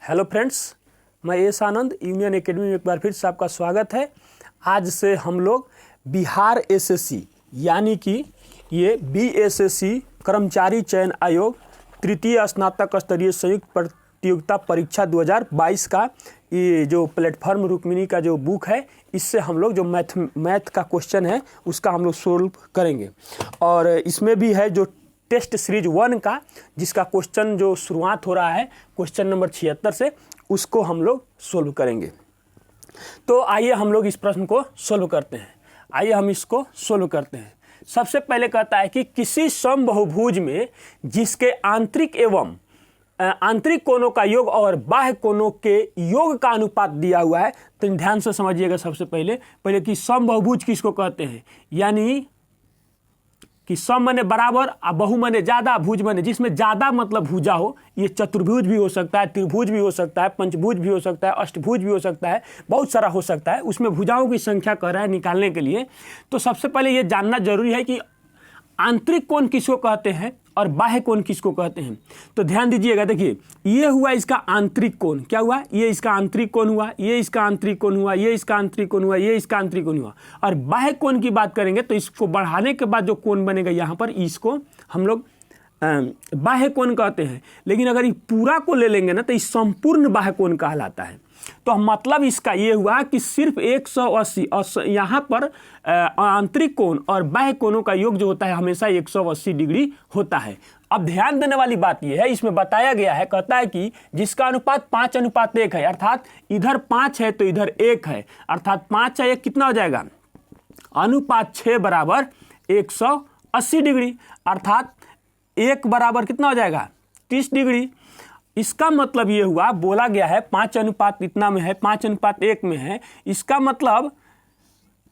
Hello friends, मैं S आनंद union academy में एक बार फिर से आपका स्वागत है। आज से हम लोग बिहार एसएससी यानी कि ये बीएसएससी कर्मचारी चयन आयोग तृतीय स्नातक स्तरीय संयुक्त प्रतियोगिता परीक्षा 2022 का ये जो प्लेटफॉर्म रुक्मिणी का जो बुक है, इससे हम लोग जो मैथ का क्वेश्चन है उसका हम लोग सोल्व करेंगे। और इसमें भी है जो टेस्ट सीरीज 1 का, जिसका क्वेश्चन जो शुरुआत हो रहा है क्वेश्चन नंबर 76 से, उसको हम लोग सोल्व करेंगे। तो आइए हम लोग इस प्रश्न को सोल्व करते हैं। आइए हम इसको सोल्व करते हैं। सबसे पहले कहता है कि किसी समबाहुभुज में जिसके आंतरिक एवं आंतरिक कोणों का योग और बाह्य कोणों के योग का अनुपात दिया हुआ है। तो ध्यान से समझिएगा। सबसे पहले कि समबाहुभुज किसको कहते हैं, यानी कि सम माने बराबर और बहु माने ज्यादा, भुज माने जिसमें ज्यादा मतलब भुजा हो। ये चतुर्भुज भी हो सकता है, त्रिभुज भी हो सकता है, पंचभुज भी हो सकता है, अष्टभुज भी हो सकता है, बहुत सारा हो सकता है। उसमें भुजाओं की संख्या कह रहा है निकालने के लिए। तो सबसे पहले ये जानना जरूरी है कि आंतरिक कोण किसको कहते हैं और बाह्य कोण किसको कहते हैं। तो ध्यान दीजिएगा। देखिए, ये हुआ इसका आंतरिक कोण। क्या हुआ? ये इसका आंतरिक कोण हुआ, ये इसका आंतरिक कोण हुआ, ये इसका आंतरिक कोण हुआ, ये इसका आंतरिक कोण हुआ। और बाह्य कोण की बात करेंगे तो इसको बढ़ाने के बाद जो कोण बनेगा यहाँ पर, इसको हम लोग बाह्य कोण कहते हैं। लेकिन अगर ये पूरा को ले लेंगे ना तो इस संपूर्ण बाह्य कोण कहलाता है। तो मतलब इसका ये हुआ कि सिर्फ 180 और यहाँ पर आंतरिक कोण और बाह्य कोणों का योग जो होता है हमेशा 180 डिग्री होता है। अब ध्यान देने वाली बात यह है, इसमें बताया गया है, कहता है कि जिसका अनुपात 5:1 है, अर्थात इधर 5 है तो इधर 1 है, अर्थात 5 या 1 कितना हो जाएगा? अनुपात 6 बराबर 180 डिग्री, अर्थात 1 बराबर कितना हो जाएगा? 30 डिग्री। इसका मतलब ये हुआ, बोला गया है 5 अनुपात इतना में है, 5:1 में है। इसका मतलब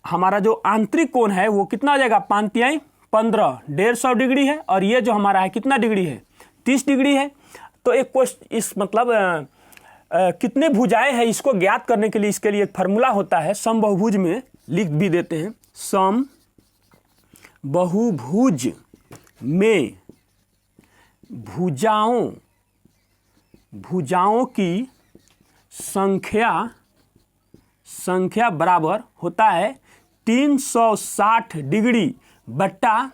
हमारा जो आंतरिक कोण है वो कितना हो जाएगा? 5×3 15, 150 डिग्री है। और ये जो हमारा है कितना डिग्री है? 30 डिग्री है। तो एक क्वेश्चन इस मतलब कितने भुजाएं हैं इसको ज्ञात करने के लिए इसके लिए एक फार्मूला होता है। समबाहुभुज में लिख भी देते हैं। समबाहुभुज में भुजाओं की संख्या बराबर होता है 360 डिग्री बट्टा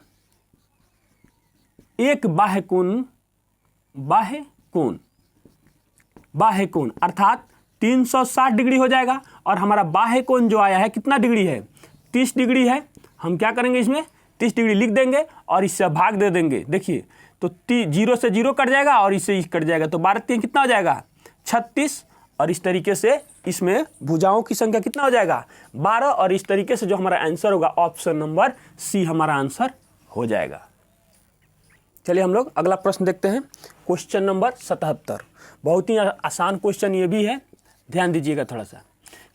एक बाह्य कोण, अर्थात 360 डिग्री हो जाएगा। और हमारा बाह्य कोण जो आया है कितना डिग्री है? 30 डिग्री है। हम क्या करेंगे, इसमें 30 डिग्री लिख देंगे और इससे भाग दे देंगे। देखिए, तो 0 से 0 कट जाएगा और इससे कट जाएगा, तो 12×3 कितना हो जाएगा? 36। और इस तरीके से इसमें भुजाओं की संख्या कितना हो जाएगा? 12। और इस तरीके से जो हमारा आंसर होगा ऑप्शन नंबर सी हमारा आंसर हो जाएगा। चलिए हम लोग अगला प्रश्न देखते हैं। Question number 77। बहुत ही आसान क्वेश्चन ये भी है, ध्यान दीजिएगा थोड़ा सा।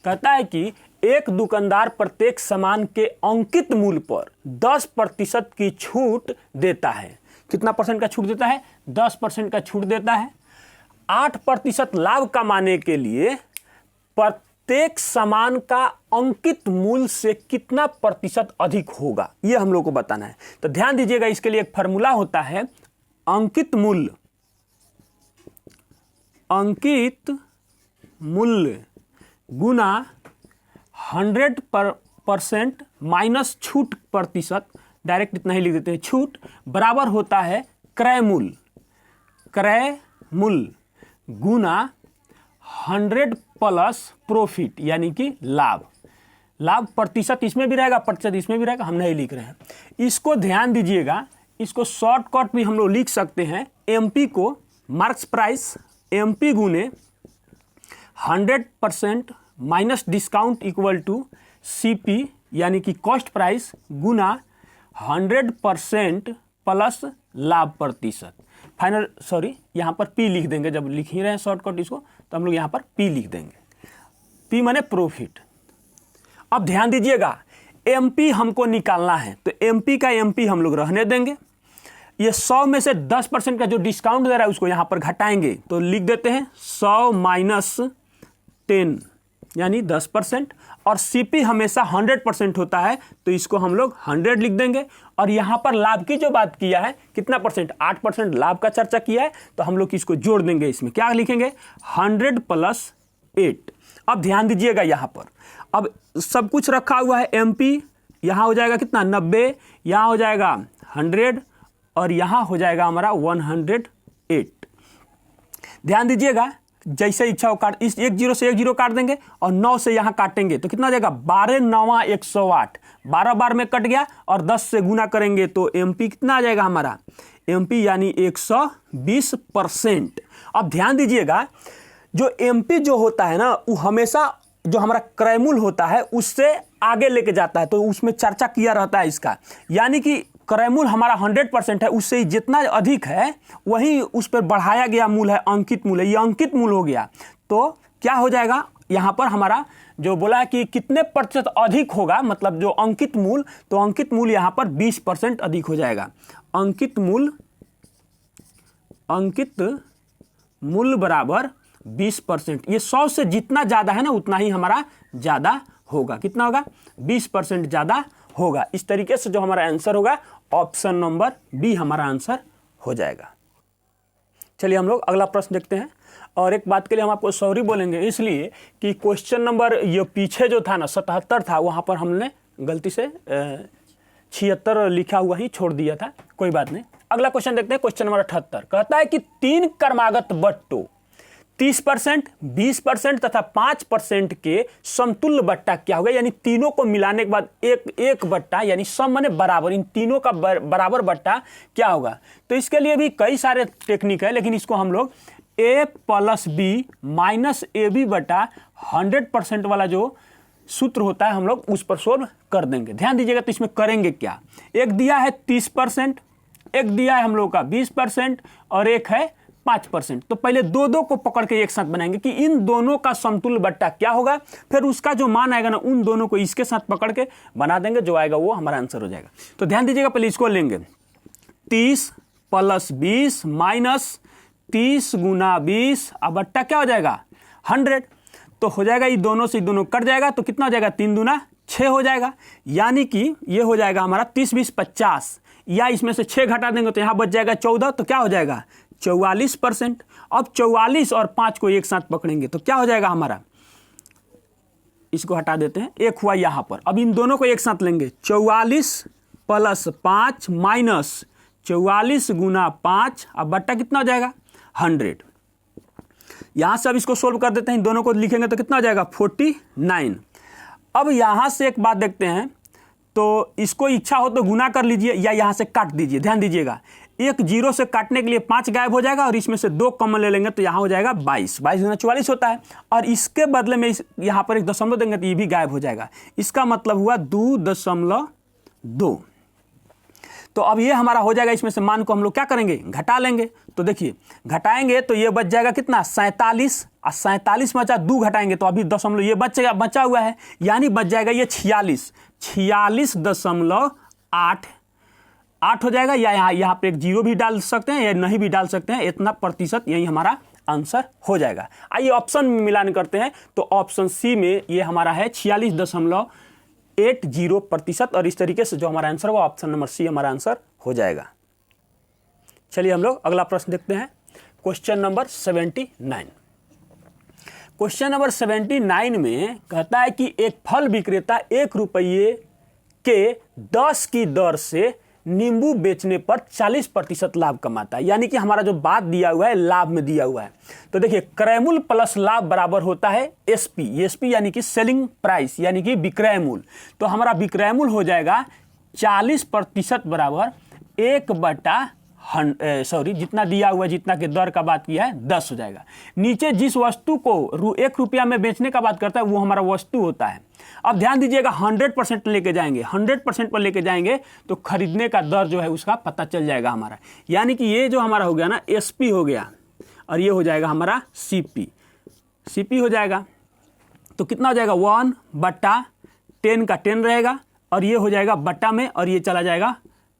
कहता है कि एक दुकानदार प्रत्येक सामान के अंकित मूल्य पर 10% की छूट देता है। कितना परसेंट का छूट देता है? 10% का छूट देता है। 8% लाभ कमाने के लिए प्रत्येक सामान का अंकित मूल्य से कितना प्रतिशत अधिक होगा, यह हम लोग को बताना है। तो ध्यान दीजिएगा, इसके लिए एक फार्मूला होता है। अंकित मूल्य गुना 100% माइनस छूट प्रतिशत, डायरेक्ट इतना ही लिख देते हैं, छूट बराबर होता है क्रय मूल्य गुना 100 प्लस प्रॉफिट, यानी कि लाभ प्रतिशत इसमें भी रहेगा, प्रतिशत इसमें भी रहेगा, हम नहीं लिख रहे हैं। इसको ध्यान दीजिएगा, इसको शॉर्टकट भी हम लोग लिख सकते हैं। एमपी को मार्क्स प्राइस, एमपी गुने 100% minus discount equal to CP, यानी कि कॉस्ट प्राइस गुना 100% प्लस लाभ प्रतिशत। फाइनल यहाँ पर पी लिख देंगे। जब लिख ही रहे हैं शॉर्टकट इसको, तो हम लोग यहाँ पर पी लिख देंगे। पी माने प्रॉफिट। अब ध्यान दीजिएगा, एमपी हमको निकालना है, तो एमपी का एमपी हम लोग रहने देंगे। ये 100 में से 10% का जो डिस्काउंट दे रहा है उसको यहाँ पर घटाएंगे, तो लिख देते हैं 100 - 10, यानी 10%, और CP हमेशा 100% होता है, तो इसको हम लोग 100 लिख देंगे। और यहाँ पर लाभ की जो बात किया है कितना परसेंट, 8% लाभ का चर्चा किया है, तो हम लोग इसको जोड़ देंगे। इसमें क्या लिखेंगे, 100 + 8। अब ध्यान दीजिएगा यहाँ पर, अब सब कुछ रखा हुआ है। MP यहाँ हो जाएगा कितना, 90, यहाँ हो जाएगा 100, और यहाँ हो जाएगा हमारा 108। ध्यान दीजिएगा, जैसे इच्छा हो काट, इस 1 0 से 1 0 काट देंगे और 9 से यहाँ काटेंगे तो कितना हो जाएगा, 12 9 108, 12 बार में कट गया, और 10 से गुना करेंगे तो MP कितना आ जाएगा हमारा, MP यानी 120%। अब ध्यान दीजिएगा, जो MP जो होता है ना, वो हमेशा जो हमारा क्रयमूल्य होता है उससे आगे लेके जाता है, तो उसमें चर्चा किया रहता है इसका। यानी कि क्रयमूल्य हमारा 100% है, उससे जितना अधिक है वही उस पर बढ़ाया गया मूल्य है, अंकित मूल्य। ये अंकित मूल्य हो गया, तो क्या हो जाएगा यहाँ पर हमारा जो बोला है कि कितने प्रतिशत अधिक होगा, मतलब जो अंकित मूल्य, तो अंकित मूल्य यहाँ पर 20% अधिक हो जाएगा। अंकित मूल्य बराबर 20%। ये 100 से जितना ज़्यादा है ना उतना ही हमारा ज़्यादा होगा। कितना होगा, 20% ज़्यादा होगा। इस तरीके से जो हमारा आंसर होगा ऑप्शन नंबर बी हमारा आंसर हो जाएगा। चलिए हम लोग अगला प्रश्न देखते हैं। और एक बात के लिए हम आपको सॉरी बोलेंगे, इसलिए कि क्वेश्चन नंबर ये पीछे जो था ना 77 था, वहाँ पर हमने गलती से 76 लिखा हुआ ही छोड़ दिया था, कोई बात नहीं। अगला क्वेश्चन देखते हैं, क्वेश्चन नंबर 78 कहता है कि 3 क्रमागत बट्टों 30%, 20% तथा 5% के समतुल्य बट्टा क्या होगा, यानी तीनों को मिलाने के बाद एक बट्टा, यानी सम माने बराबर, इन तीनों का बराबर बट्टा क्या होगा। तो इसके लिए भी कई सारे टेक्निक है, लेकिन इसको हम लोग A + B - AB बटा 100% वाला जो सूत्र होता है हम लोग उस पर सोल्व कर देंगे। ध्यान दीजिएगा, तो इसमें करेंगे क्या, एक दिया है 30%, एक दिया है हम लोग का 20%, और एक है 5%। तो पहले दो को पकड़ के एक साथ बनाएंगे कि इन दोनों का समतुल्य बट्टा क्या होगा, फिर उसका जो मान आएगा ना उन दोनों को इसके साथ पकड़ के बना देंगे, जो आएगा वो हमारा आंसर हो जाएगा। तो ध्यान दीजिएगा, पहले इसको लेंगे 30 + 20 - 30 × 20, अब बट्टा क्या हो जाएगा 100। तो हो जाएगा, ये दोनों से दोनों कट जाएगा, तो कितना हो जाएगा, 3 दूना 6 हो जाएगा। यानी कि ये हो जाएगा हमारा 30 20 50, या इसमें से 6 घटा देंगे तो यहाँ बच जाएगा 14, तो क्या हो जाएगा 44%। अब 44 और 5 को एक साथ पकड़ेंगे तो क्या हो जाएगा हमारा, इसको हटा देते हैं, एक हुआ यहाँ पर। अब इन दोनों को एक साथ लेंगे, 44 + 5 - 44 × 5, अब बट्टा कितना हो जाएगा 100। यहाँ से अब इसको सोल्व कर देते हैं, इन दोनों को लिखेंगे तो कितना हो जाएगा 49। अब यहाँ से एक बात देखते हैं, तो इसको इच्छा हो तो गुना कर लीजिए या यहाँ से काट दीजिए। ध्यान दीजिएगा, एक 0 से काटने के लिए 5 गायब हो जाएगा, और इसमें से 2 कॉमन ले लेंगे तो यहाँ हो जाएगा 22 × 44 होता है, और इसके बदले में यहाँ पर एक दशमलव देंगे तो ये भी गायब हो जाएगा। इसका मतलब हुआ 2.2। तो अब ये हमारा हो जाएगा, इसमें से मान को हम लोग क्या करेंगे, घटा लेंगे। तो देखिए घटाएंगे तो ये बच जाएगा कितना 47, और 47 में 2 घटाएंगे तो अभी दशमलव ये बचा हुआ है, यानी बच जाएगा ये 46.8 हो जाएगा। या यहाँ पे एक 0 भी डाल सकते हैं या नहीं भी डाल सकते हैं, इतना प्रतिशत यही हमारा आंसर हो जाएगा। आइए ऑप्शन में मिलान करते हैं, तो ऑप्शन सी में ये हमारा है 46.80%, और इस तरीके से जो हमारा आंसर वो ऑप्शन नंबर सी हमारा आंसर हो जाएगा। चलिए हम लोग अगला प्रश्न देखते हैं, क्वेश्चन नंबर 79। क्वेश्चन नंबर 79 में कहता है कि एक फल विक्रेता 1 रुपये के 10 की दर से नींबू बेचने पर 40% लाभ कमाता है। यानी कि हमारा जो बात दिया हुआ है लाभ में दिया हुआ है। तो देखिए क्रयमूल्य प्लस लाभ बराबर होता है एसपी यानी कि सेलिंग प्राइस, यानी कि विक्रय मूल्य। तो हमारा विक्रय मूल्य हो जाएगा 40% बराबर 1/100, जितना दिया हुआ है, जितना के दर का बात किया है 10 हो जाएगा। नीचे जिस वस्तु को 1 रुपया में बेचने का बात करता है वो हमारा वस्तु होता है। अब ध्यान दीजिएगा 100% लेके जाएंगे, 100% पर लेके जाएंगे तो खरीदने का दर जो है उसका पता चल जाएगा हमारा। यानी कि ये जो हमारा हो गया ना एसपी हो गया, और ये हो जाएगा हमारा सीपी हो जाएगा। तो कितना हो जाएगा 1/10 का 10 रहेगा, और ये हो जाएगा बट्टा में, और ये चला जाएगा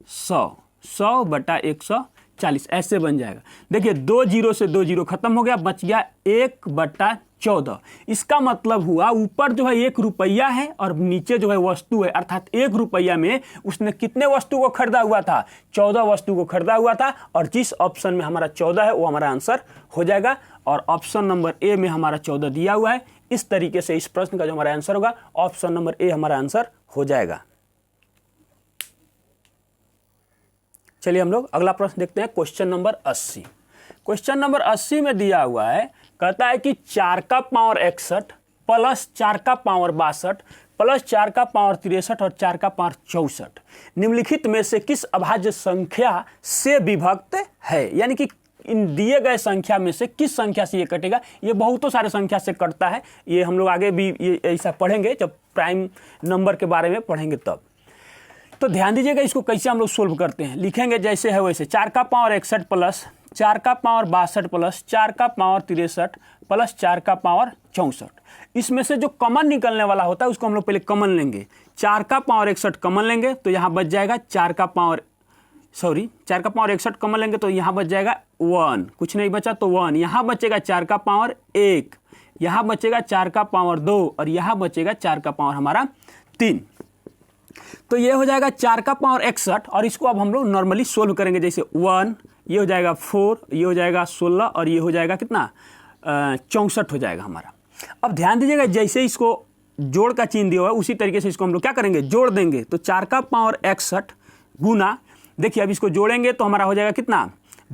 100/140, ऐसे बन जाएगा। देखिए 2 0 से 2 0 खत्म हो गया, बच गया 1/10 14। इसका मतलब हुआ ऊपर जो है 1 रुपया है और नीचे जो है वस्तु है, अर्थात 1 रुपया में उसने कितने वस्तु को खरीदा हुआ था? 14 वस्तु को खरीदा हुआ था। और जिस ऑप्शन में हमारा 14 है वो हमारा आंसर हो जाएगा। और ऑप्शन नंबर ए में हमारा 14 दिया हुआ है। इस तरीके से इस प्रश्न का जो हमारा आंसर होगा ऑप्शन नंबर ए हमारा आंसर हो जाएगा। चलिए हम लोग अगला प्रश्न देखते हैं, क्वेश्चन नंबर 80। क्वेश्चन नंबर 80 में दिया हुआ है, कहता है कि 4 का पावर 61 प्लस 4 का पावर 62 प्लस 4 का पावर 63 और 4 का पावर 64 निम्नलिखित में से किस अभाज्य संख्या से विभक्त है? यानी कि इन दिए गए संख्या में से किस संख्या से ये कटेगा? ये बहुतों सारे संख्या से कटता है। ये हम लोग आगे भी ये ऐसा पढ़ेंगे, जब प्राइम नंबर के बारे में पढ़ेंगे तब। तो ध्यान दीजिएगा इसको कैसे हम लोग सोल्व करते हैं। लिखेंगे जैसे है वैसे, 4 का पावर 61 प्लस 4 का पावर 62 प्लस 4 का पावर 63 प्लस 4 का पावर 64। इसमें से जो कॉमन निकलने वाला होता है उसको हम लोग पहले कॉमन लेंगे। 4 का पावर 61 कॉमन लेंगे तो यहाँ बच जाएगा 4 का पावर 61 कॉमन लेंगे तो यहाँ बच जाएगा 1, कुछ नहीं बचा तो 1। यहाँ बचेगा 4 का पावर 1, यहाँ बचेगा 4 का पावर 2 और यहाँ बचेगा 4 का पावर हमारा 3। तो ये हो जाएगा 4 का पावर 61 और इसको अब हम लोग नॉर्मली सोल्व करेंगे। जैसे 1, ये हो जाएगा 4, ये हो जाएगा 16 और ये हो जाएगा कितना 64 हो जाएगा हमारा। अब ध्यान दीजिएगा जैसे इसको जोड़ का चिन्ह दिया हुआ है उसी तरीके से इसको हम लोग क्या करेंगे, जोड़ देंगे। तो 4 का पावर 61 गुना, देखिए अब इसको जोड़ेंगे तो हमारा हो जाएगा कितना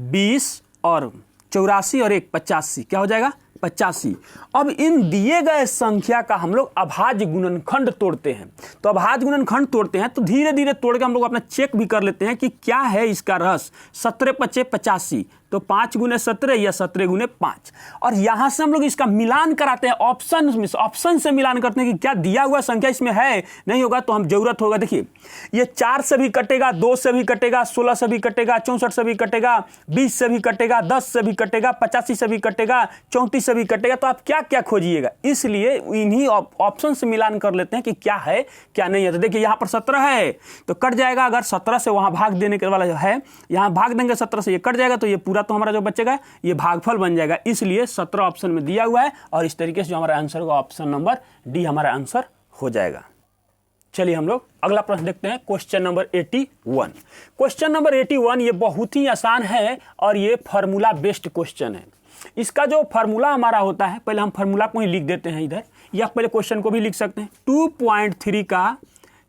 20 और 84 और 1 85, क्या हो जाएगा 85। अब इन दिए गए संख्या का हम लोग अभाज्य गुणनखंड तोड़ते हैं। तो अभाज्य गुणनखंड तोड़ते हैं तो धीरे धीरे तोड़ के हम लोग अपना चेक भी कर लेते हैं कि क्या है इसका रस। 17 × 5 = 85, तो 5 × 17 या 17 × 5। और यहाँ से हम लोग इसका मिलान कराते हैं ऑप्शन से मिलान करते हैं कि क्या दिया हुआ संख्या इसमें है, नहीं होगा तो हम जरूरत होगा। देखिए ये 4 से भी कटेगा, 2 से भी कटेगा, 16 से भी कटेगा, 64 से भी कटेगा, 20 से भी कटेगा, 10 से भी कटेगा, 85 से भी कटेगा, 34 से भी कटेगा। तो आप क्या क्या खोजिएगा, इसलिए इन्हीं ऑप्शन से मिलान कर लेते हैं कि क्या है क्या नहीं है। तो देखिए यहाँ पर 17 है तो कट जाएगा, अगर 17 से वहाँ भाग देने के वाला जो है यहाँ भाग देंगे 17 से, ये कट जाएगा तो ये पूरा तो हमारा जो बचेगा ये भागफल बन जाएगा। इसलिए 17 ऑप्शन में दिया हुआ है और इस तरीके से जो हमारा आंसर होगा ऑप्शन नंबर डी हमारा आंसर हो जाएगा। चलिए हम लोग अगला प्रश्न देखते हैं, क्वेश्चन नंबर 81। क्वेश्चन नंबर 81 ये बहुत ही आसान है और ये फार्मूला बेस्ड क्वेश्चन है। इसका जो फार्मूला हमारा होता है, पहले हम फार्मूला को ही लिख देते हैं इधर, या पहले क्वेश्चन को भी लिख सकते हैं। 2.3 का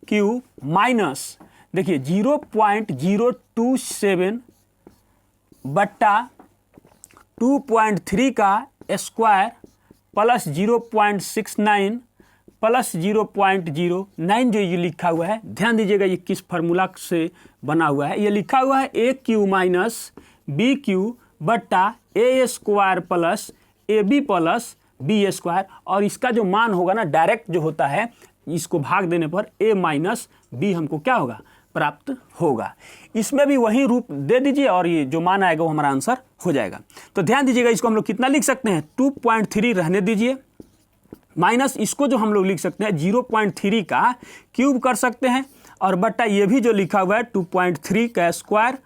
क्यूब माइनस देखिए 0.027 बट्टा 2.3 का स्क्वायर प्लस 0.69 प्लस 0.09 जो ये लिखा हुआ है, ध्यान दीजिएगा ये किस फार्मूला से बना हुआ है। ये लिखा हुआ है A Q minus B Q बट्टा A square plus A B plus B square. और इसका जो मान होगा ना डायरेक्ट जो होता है, इसको भाग देने पर ए माइनस बी हमको क्या होगा प्राप्त होगा। इसमें भी वही रूप दे दीजिए और ये जो मान आएगा वो हमारा आंसर हो जाएगा। तो ध्यान दीजिएगा इसको हम लोग कितना लिख सकते हैं 2.3 रहने दीजिए, माइनस इसको जो हम लोग लिख सकते हैं 0.3 का क्यूब कर सकते हैं और बट्टा ये भी जो लिखा हुआ है 2.3 का स्क्वायर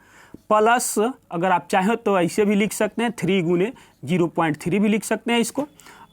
प्लस, अगर आप चाहें तो ऐसे भी लिख सकते हैं 3 गुने 0.3 भी लिख सकते हैं इसको,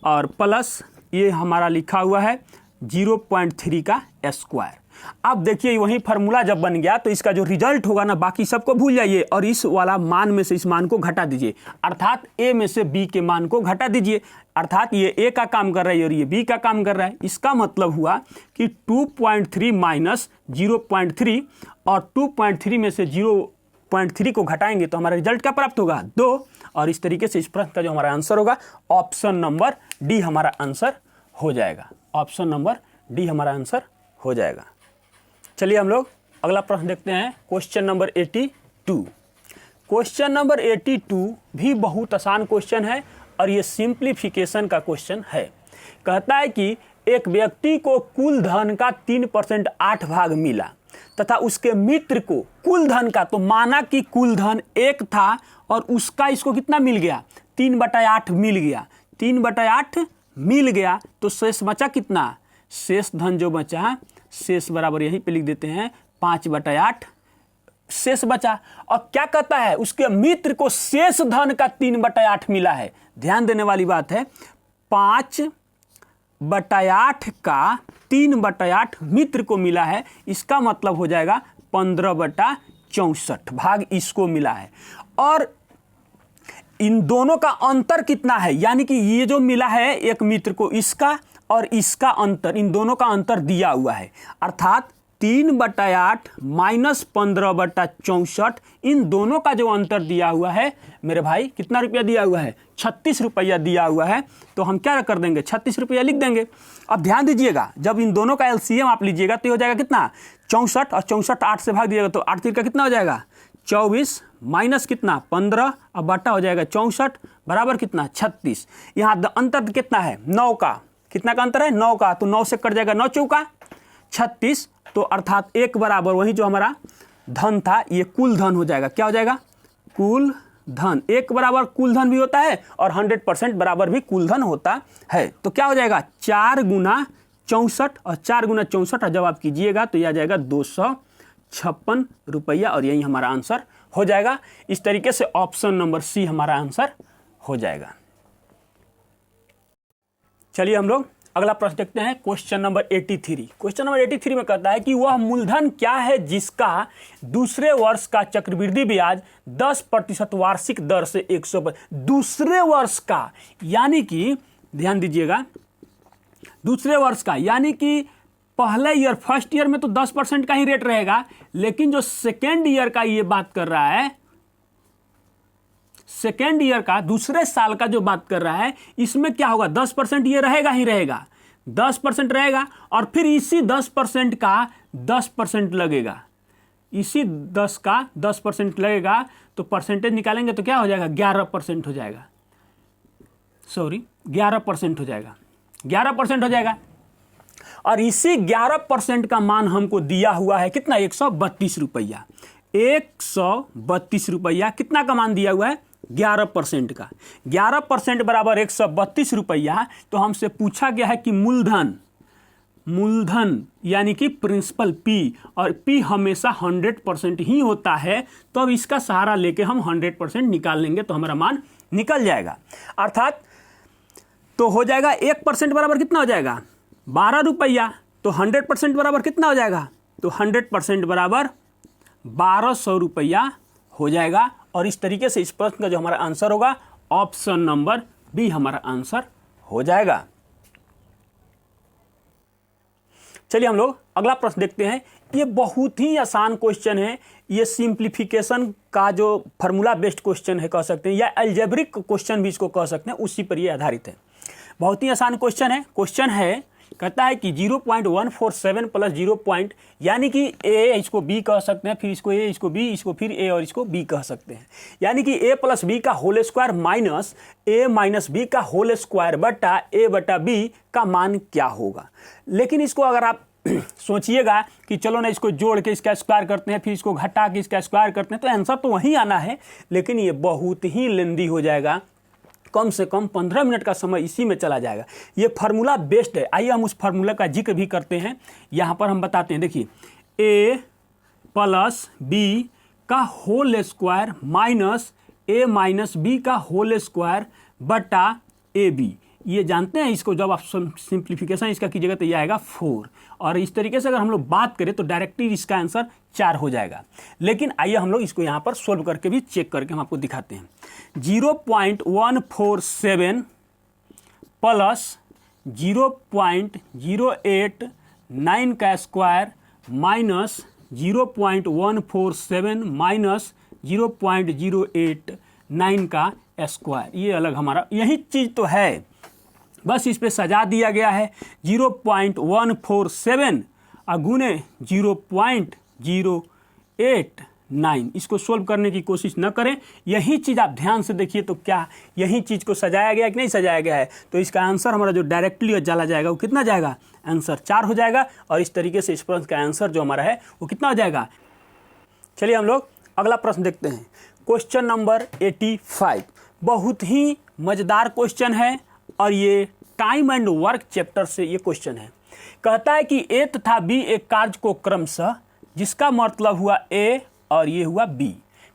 और प्लस ये हमारा लिखा हुआ है 0.3 का स्क्वायर। अब देखिए वही फार्मूला जब बन गया तो इसका जो रिजल्ट होगा ना बाकी सबको भूल जाइए और इस वाला मान में से इस मान को घटा दीजिए, अर्थात ए में से बी के मान को घटा दीजिए। अर्थात ये ए का काम कर रहा है और ये बी का काम कर रहा है। इसका मतलब हुआ कि 2.3 माइनस 0.3 और 2.3 में से 0.3 को घटाएंगे तो हमारा रिजल्ट क्या प्राप्त होगा 2। और इस तरीके से इस प्रश्न का जो हमारा आंसर होगा ऑप्शन नंबर डी हमारा आंसर हो जाएगा। ऑप्शन नंबर डी हमारा आंसर हो जाएगा। चलिए हम लोग अगला प्रश्न देखते हैं, क्वेश्चन नंबर 82। क्वेश्चन नंबर 82 भी बहुत आसान क्वेश्चन है और ये सिंप्लीफिकेशन का क्वेश्चन है। कहता है कि एक व्यक्ति को कुल धन का 3% 8 भाग मिला तथा उसके मित्र को कुल धन का, तो माना कि कुल धन 1 था और उसका इसको कितना मिल गया 3/8 मिल गया, 3/8 मिल गया तो शेष बचा कितना, शेष धन जो बचा शेष बराबर यहीं पे लिख देते हैं 5/8 शेष बचा। और क्या कहता है उसके मित्र को शेष धन का 3/8 मिला है। ध्यान देने वाली बात है, 5/8 का 3/8 मित्र को मिला है, इसका मतलब हो जाएगा 15/64 भाग इसको मिला है। और इन दोनों का अंतर कितना है, यानी कि ये जो मिला है एक मित्र को, इसका और इसका अंतर, इन दोनों का अंतर दिया हुआ है, अर्थात 3/8 माइनस 15/64, इन दोनों का जो अंतर दिया हुआ है मेरे भाई, कितना रुपया दिया हुआ है, 36 रुपया दिया हुआ है। तो हम क्या कर देंगे, 36 रुपया लिख देंगे। अब ध्यान दीजिएगा, जब इन दोनों का एलसीएम आप लीजिएगा तो हो जाएगा कितना, 64, और 64 8 से भाग दिएगा तो 8 3 का कितना हो जाएगा, 24 माइनस कितना 15, अब बटा हो जाएगा 64 बराबर कितना 36। यहाँ अंतर कितना है, 9 का, कितना का अंतर है, 9 का, तो 9 से कट जाएगा 9 चौका 36, तो अर्थात 1 बराबर वही जो हमारा धन था ये कुल धन हो जाएगा। क्या हो जाएगा, कुल धन। 1 बराबर कुल धन भी होता है और 100% बराबर भी कुल धन होता है। तो क्या हो जाएगा, 4 गुना 64, और 4 गुना 64 जब आप कीजिएगा तो यह आ जाएगा 256 रुपया, और यही हमारा आंसर हो जाएगा। इस तरीके से ऑप्शन नंबर सी हमारा आंसर हो जाएगा। चलिए हम लोग अगला प्रश्न देखते हैं, क्वेश्चन नंबर 83। क्वेश्चन नंबर 83 में कहता है कि वह मूलधन क्या है जिसका दूसरे वर्ष का चक्रवृद्धि ब्याज 10% वार्षिक दर से 100, दूसरे वर्ष का, यानी कि ध्यान दीजिएगा, दूसरे वर्ष का, यानी कि पहले ईयर फर्स्ट ईयर में तो 10% का ही रेट रहेगा, लेकिन जो सेकेंड ईयर का ये बात कर रहा है, सेकेंड ईयर का दूसरे साल का जो बात कर रहा है, इसमें क्या होगा, 10% ये रहेगा ही रहेगा, 10% रहेगा, और फिर इसी 10% का 10% लगेगा, इसी 10 का 10% लगेगा, तो परसेंटेज निकालेंगे तो क्या हो जाएगा, 11% हो जाएगा, सॉरी 11% हो जाएगा, 11% हो जाएगा। और इसी 11% का मान हमको दिया हुआ है कितना, 132 रुपया, 132 रुपया कितना का मान दिया हुआ है, 11% का, 11% बराबर 132 रुपया। तो हमसे पूछा गया है कि मूलधन, मूलधन यानी कि प्रिंसिपल पी, और पी हमेशा 100% ही होता है, तो अब इसका सहारा लेके हम 100% निकाल लेंगे तो हमारा मान निकल जाएगा। अर्थात तो हो जाएगा 1% बराबर कितना हो जाएगा, 12 रुपया, तो 100% बराबर कितना हो जाएगा, तो 100% बराबर 1200 रुपया हो जाएगा। और इस तरीके से इस प्रश्न का जो हमारा आंसर होगा, ऑप्शन नंबर बी हमारा आंसर हो जाएगा। चलिए हम लोग अगला प्रश्न देखते हैं। ये बहुत ही आसान क्वेश्चन है, ये सिंप्लीफिकेशन का जो फार्मूला बेस्ड क्वेश्चन है कह सकते हैं, या अलजेब्रिक क्वेश्चन भी इसको कह सकते हैं, उसी पर ये आधारित है। बहुत ही आसान क्वेश्चन है। क्वेश्चन है, कहता है कि 0.147 प्लस 0. यानी कि ए, इसको बी कह सकते हैं, फिर इसको ए, इसको बी, इसको फिर ए और इसको बी कह सकते हैं। यानी कि ए प्लस बी का होल स्क्वायर माइनस ए माइनस बी का होल स्क्वायर बटा ए बटा बी का मान क्या होगा। लेकिन इसको अगर आप सोचिएगा कि चलो ना इसको जोड़ के इसका स्क्वायर करते हैं, फिर इसको घटा के इसका स्क्वायर करते हैं, तो आंसर तो वही आना है, लेकिन ये बहुत ही लेंदी हो जाएगा, कम से कम 15 मिनट का समय इसी में चला जाएगा। ये फार्मूला बेस्ड है। आइए हम उस फार्मूला का जिक्र भी करते हैं, यहाँ पर हम बताते हैं। देखिए, ए प्लस बी का होल स्क्वायर माइनस ए माइनस बी का होल स्क्वायर बटा ए बी, ये जानते हैं। इसको जब आप सिंप्लीफिकेशन इसका कीजिएगा तो ये आएगा 4, और इस तरीके से अगर हम लोग बात करें तो डायरेक्टली इसका आंसर 4 हो जाएगा। लेकिन आइए हम लोग इसको यहाँ पर सोल्व करके भी चेक करके हम आपको दिखाते हैं। 0.147 प्लस 0.089 का स्क्वायर माइनस 0.147 माइनस 0.089 का स्क्वायर, ये अलग हमारा यही चीज़ तो है, बस इस पे सजा दिया गया है। 0.147 अगुने 0.089, इसको सोल्व करने की कोशिश न करें। यही चीज़ आप ध्यान से देखिए तो क्या यही चीज़ को सजाया गया है कि नहीं सजाया गया है। तो इसका आंसर हमारा जो डायरेक्टली चला जाएगा वो कितना जाएगा, आंसर 4 हो जाएगा। और इस तरीके से इस प्रश्न का आंसर जो हमारा है वो कितना हो जाएगा। चलिए हम लोग अगला प्रश्न देखते हैं। क्वेश्चन नंबर 85 बहुत ही मज़ेदार क्वेश्चन है, और ये टाइम एंड वर्क चैप्टर से ये क्वेश्चन है। कहता है कि ए तथा बी एक कार्य को क्रमशः, जिसका मतलब हुआ ए और ये हुआ बी,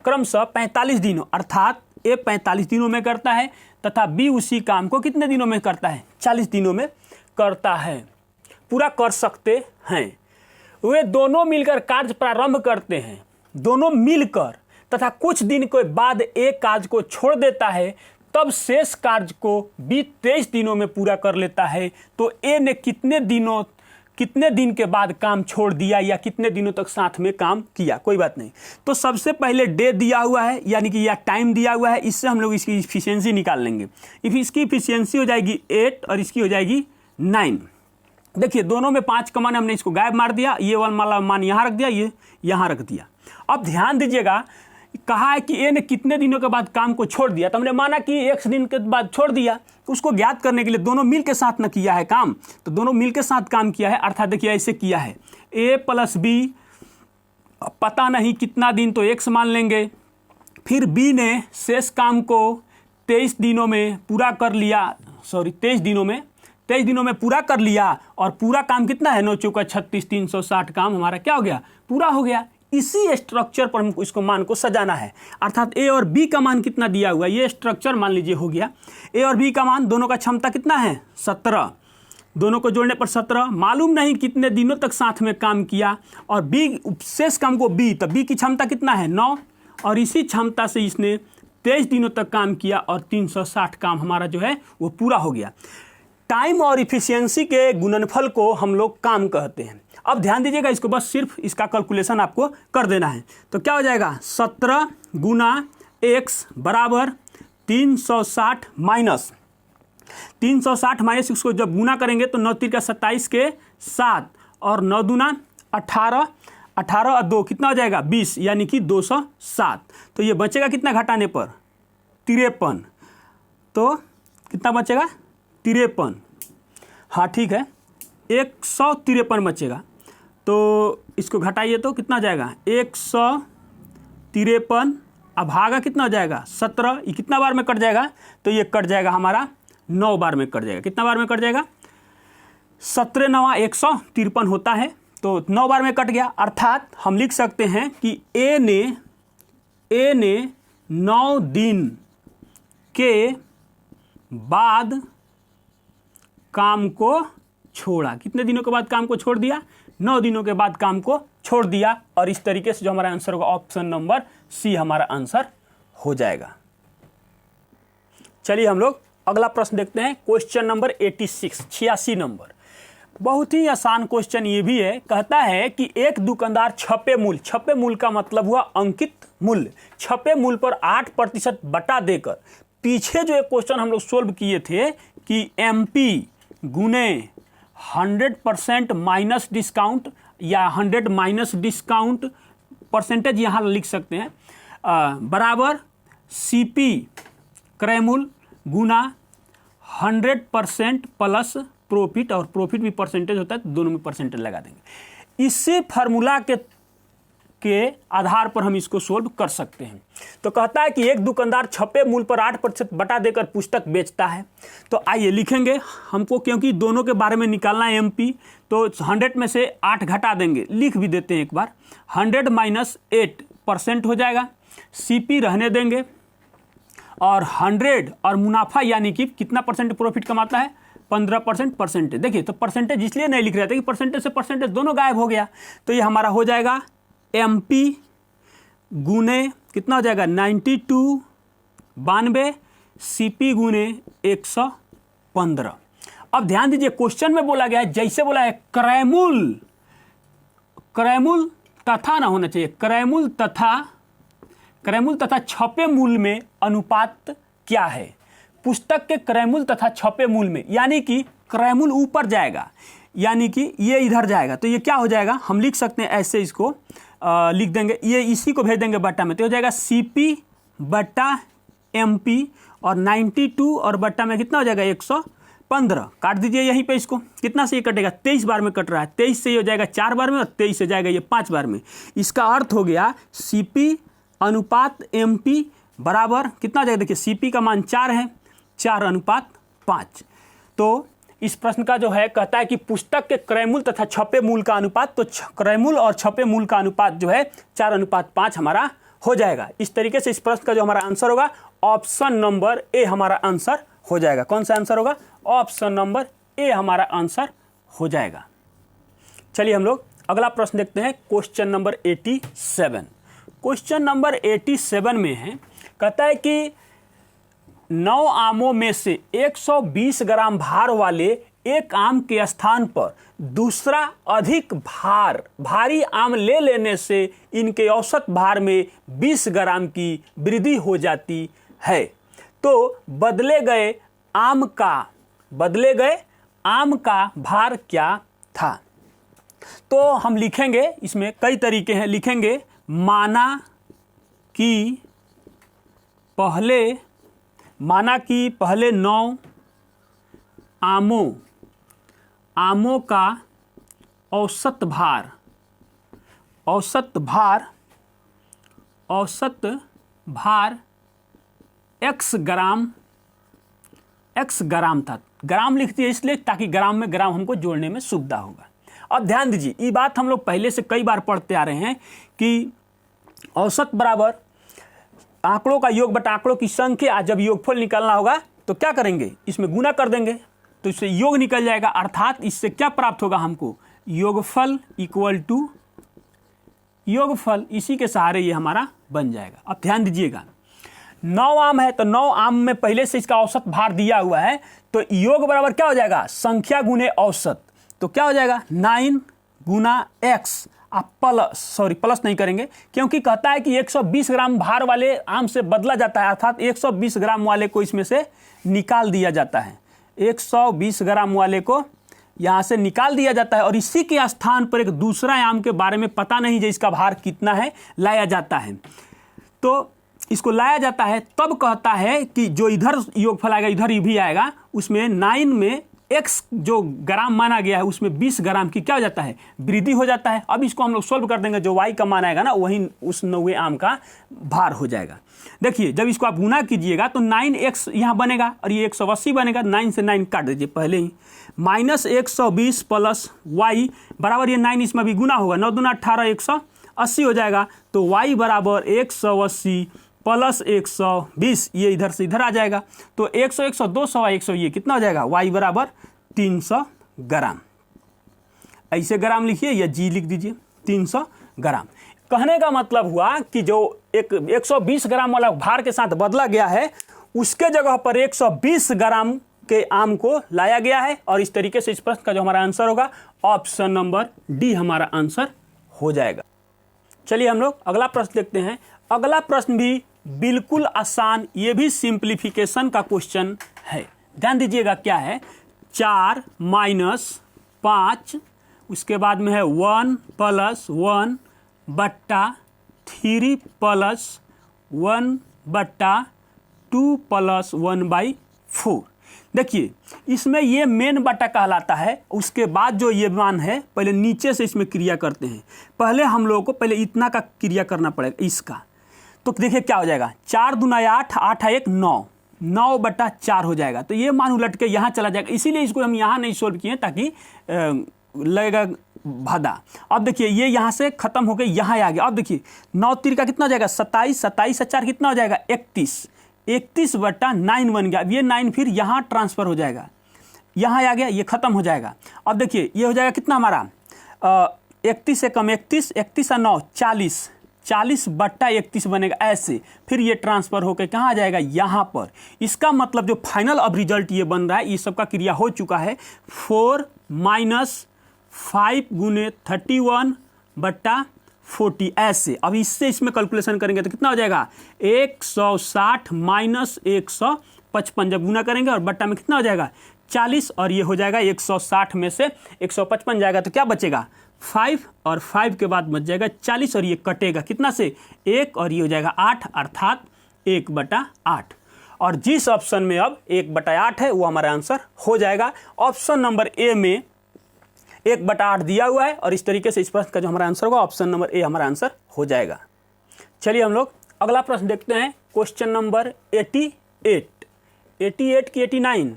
क्रमशः 45 दिनों, अर्थात ए 45 दिनों में करता है, तथा बी उसी काम को कितने दिनों में करता है? 40 दिनों में करता है, पूरा कर सकते हैं। वे दोनों मिलकर कार्य प्रारंभ करते हैं, दोनों मिलकर, तथा कुछ दिन के बाद एक कार्य को छोड़ देता है, तब शेष कार्य को बी 23 दिनों में पूरा कर लेता है। तो ए ने कितने दिन के बाद काम छोड़ दिया या कितने दिनों तक साथ में काम किया? कोई बात नहीं। तो सबसे पहले डे दिया हुआ है, यानी कि या टाइम दिया हुआ है, इससे हम लोग इसकी इफिशियंसी निकाल लेंगे। इसकी इफिशियंसी हो जाएगी 8 और इसकी हो जाएगी 9। देखिए दोनों में 5 का मान हमने इसको गायब मार दिया, ये वाला मान यहाँ रख दिया, ये यहाँ रख दिया। अब ध्यान दीजिएगा, कहा है कि ए ने कितने दिनों के बाद काम को छोड़ दिया, तो हमने माना कि एक दिन के बाद छोड़ दिया। तो उसको ज्ञात करने के लिए दोनों मिल के साथ न किया है काम, तो दोनों मिल के साथ काम किया है, अर्थात देखिए ऐसे किया है ए प्लस बी, पता नहीं कितना दिन, तो x मान लेंगे। फिर बी ने शेष काम को 23 दिनों में पूरा कर लिया, 23 दिनों में पूरा कर लिया, और पूरा काम कितना है? 9 चौका 36, 360 काम हमारा क्या हो गया? पूरा हो गया। इसी स्ट्रक्चर पर हमको इसको मान को सजाना है, अर्थात ए और बी का मान कितना दिया हुआ है, ये स्ट्रक्चर मान लीजिए हो गया। ए और बी का मान, दोनों का क्षमता कितना है? 17, दोनों को जोड़ने पर 17। मालूम नहीं कितने दिनों तक साथ में काम किया, और बी शेष काम को बी, तो बी की क्षमता कितना है? 9, और इसी क्षमता से इसने 23 दिनों तक काम किया और 360 काम हमारा जो है वो पूरा हो गया। टाइम और इफिशियंसी के गुणनफल को हम लोग काम कहते हैं। अब ध्यान दीजिएगा, इसको बस सिर्फ इसका कैलकुलेशन आपको कर देना है। तो क्या हो जाएगा? 17 गुना x बराबर 360 माइनस 360 माइनस, इसको जब गुना करेंगे तो 9 3 का 27 के 7 और 9 दूना 18, 18 और 2 कितना हो जाएगा? 20, यानी कि 207। तो ये बचेगा कितना घटाने पर? 53। तो कितना बचेगा? 53। हाँ ठीक है, 153 बचेगा। तो इसको घटाइए तो कितना हो जाएगा? 153, अब भागा कितना हो जाएगा? 17। ये कितना बार में कट जाएगा? तो ये कट जाएगा हमारा 9 बार में कट जाएगा। कितना बार में कट जाएगा? 17 9 153 होता है, तो 9 बार में कट गया। अर्थात हम लिख सकते हैं कि ए ने 9 दिन के बाद काम को छोड़ा। कितने दिनों के बाद काम को छोड़ दिया? 9 दिनों के बाद काम को छोड़ दिया। और इस तरीके से जो हमारा आंसर होगा ऑप्शन नंबर सी हमारा आंसर हो जाएगा। चलिए हम लोग अगला प्रश्न देखते हैं, क्वेश्चन नंबर 86 नंबर। बहुत ही आसान क्वेश्चन ये भी है। कहता है कि एक दुकानदार छपे मूल्य का मतलब हुआ अंकित मूल्य, छपे मूल्य पर 8% बटा देकर, पीछे जो एक क्वेश्चन हम लोग सोल्व किए थे कि MP गुने 100% माइनस डिस्काउंट या 100 माइनस डिस्काउंट परसेंटेज यहाँ लिख सकते हैं, बराबर CP क्रय मूल्य गुना 100% प्लस प्रॉफिट, और प्रॉफिट भी परसेंटेज होता है तो दोनों में परसेंटेज लगा देंगे। इसी फार्मूला के आधार पर हम इसको सोल्व कर सकते हैं। तो कहता है कि एक दुकानदार छपे मूल्य पर 8% बटा देकर पुस्तक बेचता है। तो आइए लिखेंगे हमको, क्योंकि दोनों के बारे में निकालना है MP, तो 100 में से 8 घटा देंगे, लिख भी देते हैं एक बार। 100 माइनस 8% हो जाएगा, CP रहने देंगे, और 100 और मुनाफा यानी कि कितना परसेंट प्रॉफिट कमाता है? 15% परसेंटेज। देखिए तो परसेंटेज इसलिए नहीं लिख रहे थे कि परसेंटेज से परसेंटेज दोनों गायब हो गया। तो ये हमारा हो जाएगा MP गुने कितना हो जाएगा? 92 CP गुने 115। अब ध्यान दीजिए, क्वेश्चन में बोला गया है, जैसे बोला है क्रय मूल्य तथा ना होना चाहिए, क्रय मूल्य तथा छपे मूल्य में अनुपात क्या है? पुस्तक के क्रय मूल्य तथा छपे मूल्य में, यानी कि क्रय मूल्य ऊपर जाएगा, यानी कि ये इधर जाएगा, तो ये क्या हो जाएगा? हम लिख सकते हैं ऐसे, इसको लिख देंगे, ये इसी को भेज देंगे बट्टा में, तो हो जाएगा CP बट्टा MP, और 92 और बट्टा में कितना हो जाएगा? 115। काट दीजिए यहीं पे, इसको कितना से ये कटेगा? 23 बार में कट रहा है, 23 से ये हो जाएगा 4 बार में, और 23 से जाएगा ये 5 बार में। इसका अर्थ हो गया CP अनुपात MP बराबर कितना हो जाएगा? देखिए CP का मान 4 है, 4:5। तो इस प्रश्न का जो है कहता है कि पुस्तक के क्रय मूल्य तथा छपे मूल्य का अनुपात, तो क्रय मूल्य और छपे मूल्य का अनुपात जो है 4:5 हमारा हो जाएगा। इस तरीके से इस प्रश्न का जो हमारा आंसर होगा ऑप्शन नंबर ए हमारा आंसर हो जाएगा। कौन सा आंसर होगा? ऑप्शन नंबर ए हमारा आंसर हो जाएगा। चलिए हम लोग अगला प्रश्न देखते हैं, क्वेश्चन नंबर 87। क्वेश्चन नंबर 87 में है, कहता है कि 9 आमों में से 120 ग्राम भार वाले एक आम के स्थान पर दूसरा अधिक भारी आम ले लेने से इनके औसत भार में 20 ग्राम की वृद्धि हो जाती है। तो बदले गए आम का भार क्या था? तो हम लिखेंगे, इसमें कई तरीके हैं, लिखेंगे माना कि पहले 9 आमों का औसत भार x ग्राम था। ग्राम लिख दिए इसलिए ताकि ग्राम में ग्राम हमको जोड़ने में सुविधा होगा। अब ध्यान दीजिए, ये बात हम लोग पहले से कई बार पढ़ते आ रहे हैं कि औसत बराबर आंकड़ों का योग बटा आंकड़ों की संख्या। जब योगफल निकालना होगा तो क्या करेंगे? इसमें गुना कर देंगे तो इससे योग निकल जाएगा, अर्थात इससे क्या प्राप्त होगा हमको? योगफल इक्वल टू योगफल। इसी के सहारे ये हमारा बन जाएगा। अब ध्यान दीजिएगा, 9 आम है तो 9 आम में पहले से इसका औसत भार दिया हुआ है, तो योग बराबर क्या हो जाएगा? संख्या गुने औसत। तो क्या हो जाएगा? 9 गुना x। आप प्लस नहीं करेंगे, क्योंकि कहता है कि 120 ग्राम भार वाले आम से बदला जाता है, अर्थात 120 ग्राम वाले को इसमें से निकाल दिया जाता है। 120 ग्राम वाले को यहाँ से निकाल दिया जाता है और इसी के स्थान पर एक दूसरा आम के बारे में पता नहीं जो इसका भार कितना है लाया जाता है। तो इसको लाया जाता है, तब कहता है कि जो इधर योगफल आएगा इधर भी आएगा, उसमें 9 में x जो ग्राम माना गया है उसमें 20 ग्राम की क्या हो जाता है? वृद्धि हो जाता है। अब इसको हम लोग सोल्व कर देंगे, जो y का मान आएगा ना वही उस 9वें आम का भार हो जाएगा। देखिए, जब इसको आप गुना कीजिएगा तो 9x यहाँ बनेगा और ये 180 बनेगा। 9 से 9 काट दीजिए पहले ही, माइनस 120 प्लस y बराबर ये 9 इसमें भी गुना होगा, 9 दूना 18, 180 हो जाएगा। तो y बराबर 180 प्लस 120, ये इधर से इधर आ जाएगा। तो 100, 100, 200, 100, ये कितना हो जाएगा? y बराबर 300 ग्राम। ऐसे ग्राम लिखिए या जी लिख दीजिए, 300 ग्राम। कहने का मतलब हुआ कि जो 120 ग्राम वाला भार के साथ बदला गया है, उसके जगह पर 120 ग्राम के आम को लाया गया है। और इस तरीके से इस प्रश्न का जो हमारा आंसर होगा, ऑप्शन नंबर डी हमारा आंसर हो जाएगा। चलिए हम लोग अगला प्रश्न देखते हैं। अगला प्रश्न भी बिल्कुल आसान, ये भी सिंप्लीफिकेशन का क्वेश्चन है। ध्यान दीजिएगा क्या है, 4 माइनस 5, उसके बाद में है 1 प्लस 1 बट्टा 3 प्लस 1 बट्टा 2 प्लस 1/4। देखिए, इसमें ये मेन बटा कहलाता है। उसके बाद जो ये मान है, पहले नीचे से इसमें क्रिया करते हैं। पहले हम लोगों को पहले इतना का क्रिया करना पड़ेगा इसका। तो देखिए क्या हो जाएगा, 4 दूना 8, 8 1 9, 9 बटा 4 हो जाएगा। तो ये मान उलट के यहाँ चला जाएगा, इसीलिए इसको हम यहाँ नहीं सोल्व किए ताकि लगेगा भादा। अब देखिए ये यहाँ से खत्म हो गए, यहाँ आ गया। अब देखिए 9 3 का कितना हो जाएगा? 27, 27 से 4 कितना हो जाएगा? 31, 31 बटा 9 बन गया। अब ये 9 फिर यहाँ ट्रांसफर हो जाएगा, यहाँ आ गया, ये खत्म हो जाएगा। अब देखिए ये हो जाएगा कितना हमारा, 31 से कम 31, 31 और 9 40, 40 बट्टा 31 बनेगा ऐसे। फिर ये ट्रांसफर होकर कहाँ आ जाएगा? यहाँ पर। इसका मतलब जो फाइनल अब रिजल्ट ये बन रहा है, ये सबका क्रिया हो चुका है। 4 माइनस 5 गुने 31 बट्टा 40 ऐसे। अब इससे इसमें कैलकुलेशन करेंगे तो कितना हो जाएगा? 160 माइनस 155 जब गुना करेंगे और बट्टा में कितना हो जाएगा? 40, और ये हो जाएगा 160 में से 155 जाएगा तो क्या बचेगा? 5, और 5 के बाद बच जाएगा 40, और ये कटेगा कितना से? 1, और ये हो जाएगा 8, अर्थात 1/8। और जिस ऑप्शन में अब 1/8 है वो हमारा आंसर हो जाएगा। ऑप्शन नंबर ए में 1/8 दिया हुआ है, और इस तरीके से इस प्रश्न का जो हमारा आंसर होगा ऑप्शन नंबर ए हमारा आंसर हो जाएगा। चलिए हम लोग अगला प्रश्न देखते हैं, क्वेश्चन नंबर 88 की 89,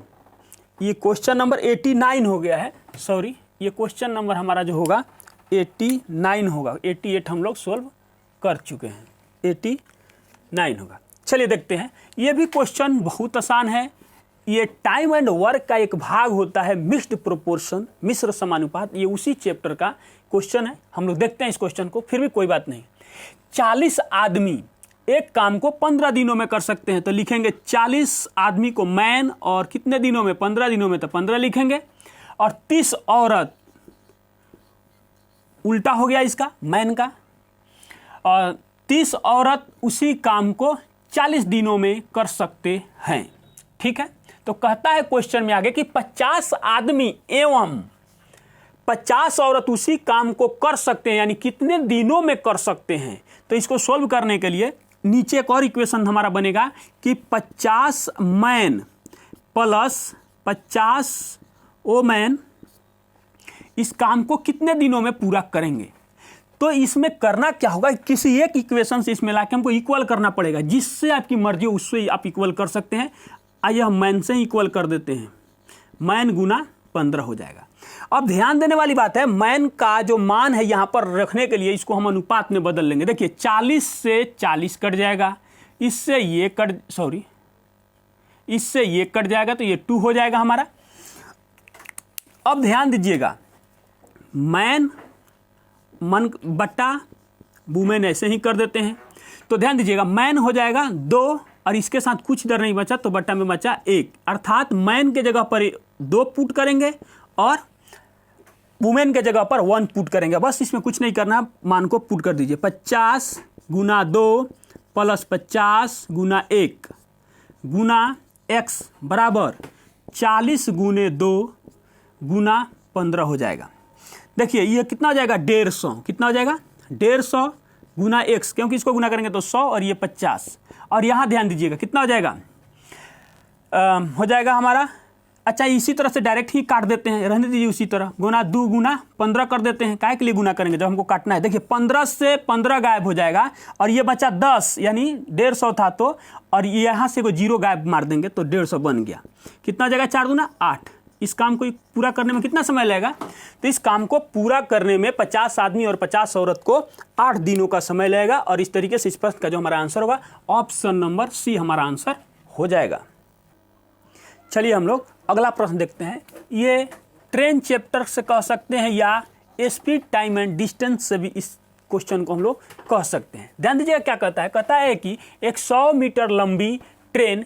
ये क्वेश्चन नंबर 89 हो गया है, सॉरी ये क्वेश्चन नंबर हमारा जो होगा 89 होगा। 88 हम लोग सोल्व कर चुके हैं, 89 होगा। चलिए देखते हैं, ये भी क्वेश्चन बहुत आसान है। ये टाइम एंड वर्क का एक भाग होता है मिक्स्ड प्रोपोर्शन, मिश्र समानुपात, ये उसी चैप्टर का क्वेश्चन है। हम लोग देखते हैं इस क्वेश्चन को, फिर भी कोई बात नहीं। 40 आदमी एक काम को 15 दिनों में कर सकते हैं, तो लिखेंगे 40 आदमी को मैन, और कितने दिनों में, 15 दिनों में, तो 15 लिखेंगे। और 30 औरत, उल्टा हो गया इसका मैन का, और 30 औरत उसी काम को 40 दिनों में कर सकते हैं। ठीक है, तो कहता है क्वेश्चन में आगे कि 50 आदमी एवं 50 औरत उसी काम को कर सकते हैं, यानी कितने दिनों में कर सकते हैं। तो इसको सोल्व करने के लिए नीचे एक और इक्वेशन हमारा बनेगा कि 50 मैन प्लस 50 वोमेन इस काम को कितने दिनों में पूरा करेंगे। तो इसमें करना क्या होगा, किसी एक इक्वेशन से इसमें लाके हमको इक्वल करना पड़ेगा, जिससे आपकी मर्जी हो उससे आप इक्वल कर सकते हैं। आइए हम मैन से इक्वल कर देते हैं, मैन गुना 15 हो जाएगा। अब ध्यान देने वाली बात है, मैन का जो मान है यहाँ पर रखने के लिए इसको हम अनुपात में बदल लेंगे। देखिए 40 से 40 कट जाएगा, इससे ये कट जाएगा, तो ये 2 हो जाएगा हमारा। अब ध्यान दीजिएगा, मैन मन बट्टा वुमेन ऐसे ही कर देते हैं, तो ध्यान दीजिएगा मैन हो जाएगा 2 और इसके साथ कुछ इधर नहीं बचा, तो बट्टा में बचा 1, अर्थात मैन के जगह पर 2 पुट करेंगे और वुमेन के जगह पर 1 पुट करेंगे। बस इसमें कुछ नहीं करना, मान को पुट कर दीजिए। 50 गुना 2 प्लस 50 गुना 1 गुना x बराबर 40 गुने 2 गुना 15 हो जाएगा। देखिए ये कितना हो जाएगा, 150। कितना हो जाएगा, 150 गुना x, क्योंकि इसको गुना करेंगे तो 100 और ये 50। और यहाँ ध्यान दीजिएगा कितना हो जाएगा, हो जाएगा हमारा, अच्छा इसी तरह से डायरेक्ट ही काट देते हैं, रहने दीजिए उसी तरह, गुना 2 गुना 15 कर देते हैं। काहे के लिए गुना करेंगे, जब हमको काटना है। देखिए 15 से 15 गायब हो जाएगा और ये बचा 10, यानी 150 था, तो और यहाँ से कोई 0 गायब मार देंगे तो 150 बन गया। कितना हो जाएगा, 4 दूना 8। इस काम को पूरा करने में कितना समय लगेगा, तो इस काम को पूरा करने में 50 आदमी और 50 औरत को 8 दिनों का समय लगेगा। और इस तरीके से इस प्रश्न का जो हमारा आंसर होगा, ऑप्शन नंबर सी हमारा आंसर हो जाएगा। चलिए हम लोग अगला प्रश्न देखते हैं। ये ट्रेन चैप्टर से कह सकते हैं या स्पीड, टाइम एंड डिस्टेंस से भी इस क्वेश्चन को हम लोग कह सकते हैं। ध्यान दीजिएगा क्या कहता है, कहता है कि एक 100 मीटर लंबी ट्रेन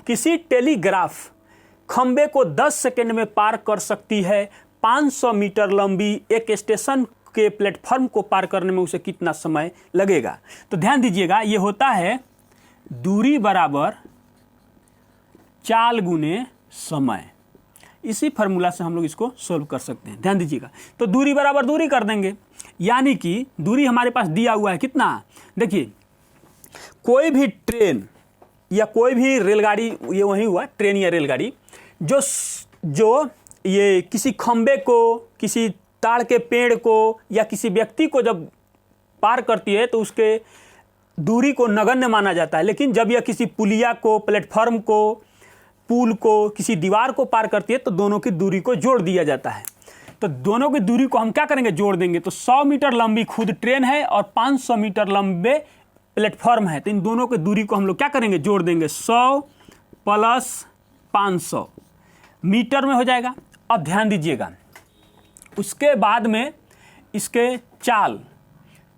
किसी टेलीग्राफ खंबे को 10 सेकंड में पार कर सकती है। 500 मीटर लंबी एक स्टेशन के प्लेटफॉर्म को पार करने में उसे कितना समय लगेगा। तो ध्यान दीजिएगा, ये होता है दूरी बराबर चाल गुने समय। इसी फार्मूला से हम लोग इसको सोल्व कर सकते हैं। ध्यान दीजिएगा, तो दूरी बराबर दूरी कर देंगे, यानी कि दूरी हमारे पास दिया हुआ है कितना। देखिए कोई भी ट्रेन या कोई भी रेलगाड़ी, ये वही हुआ ट्रेन या रेलगाड़ी, जो ये किसी खंबे को, किसी ताड़ के पेड़ को या किसी व्यक्ति को जब पार करती है तो उसके दूरी को नगण्य माना जाता है। लेकिन जब यह किसी पुलिया को, प्लेटफॉर्म को, पुल को, किसी दीवार को पार करती है तो दोनों की दूरी को जोड़ दिया जाता है। तो दोनों की दूरी को हम क्या करेंगे, जोड़ देंगे। तो 100 मीटर लंबी खुद ट्रेन है और 500 मीटर लंबे प्लेटफॉर्म है, तो इन दोनों की दूरी को हम लोग क्या करेंगे, जोड़ देंगे। 100 प्लस 500 मीटर में हो जाएगा। अब ध्यान दीजिएगा, उसके बाद में इसके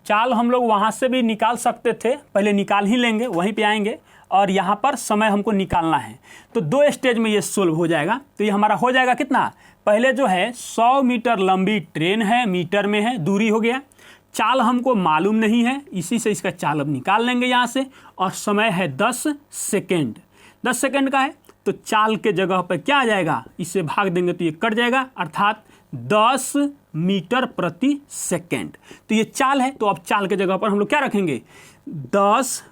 चाल हम लोग वहाँ से भी निकाल सकते थे, पहले निकाल ही लेंगे, वहीं पे आएंगे और यहाँ पर समय हमको निकालना है। तो 2 स्टेज में ये सोल्व हो जाएगा। तो ये हमारा हो जाएगा कितना, पहले जो है 100 मीटर लंबी ट्रेन है, मीटर में है, दूरी हो गया। चाल हमको मालूम नहीं है, इसी से इसका चाल अब निकाल लेंगे यहाँ से। और समय है 10 सेकेंड, 10 सेकेंड का है, तो चाल के जगह पर क्या आ जाएगा, इससे भाग देंगे तो ये कट जाएगा, अर्थात 10 मीटर प्रति सेकेंड। तो ये चाल है, तो अब चाल के जगह पर हम लोग क्या रखेंगे, 10,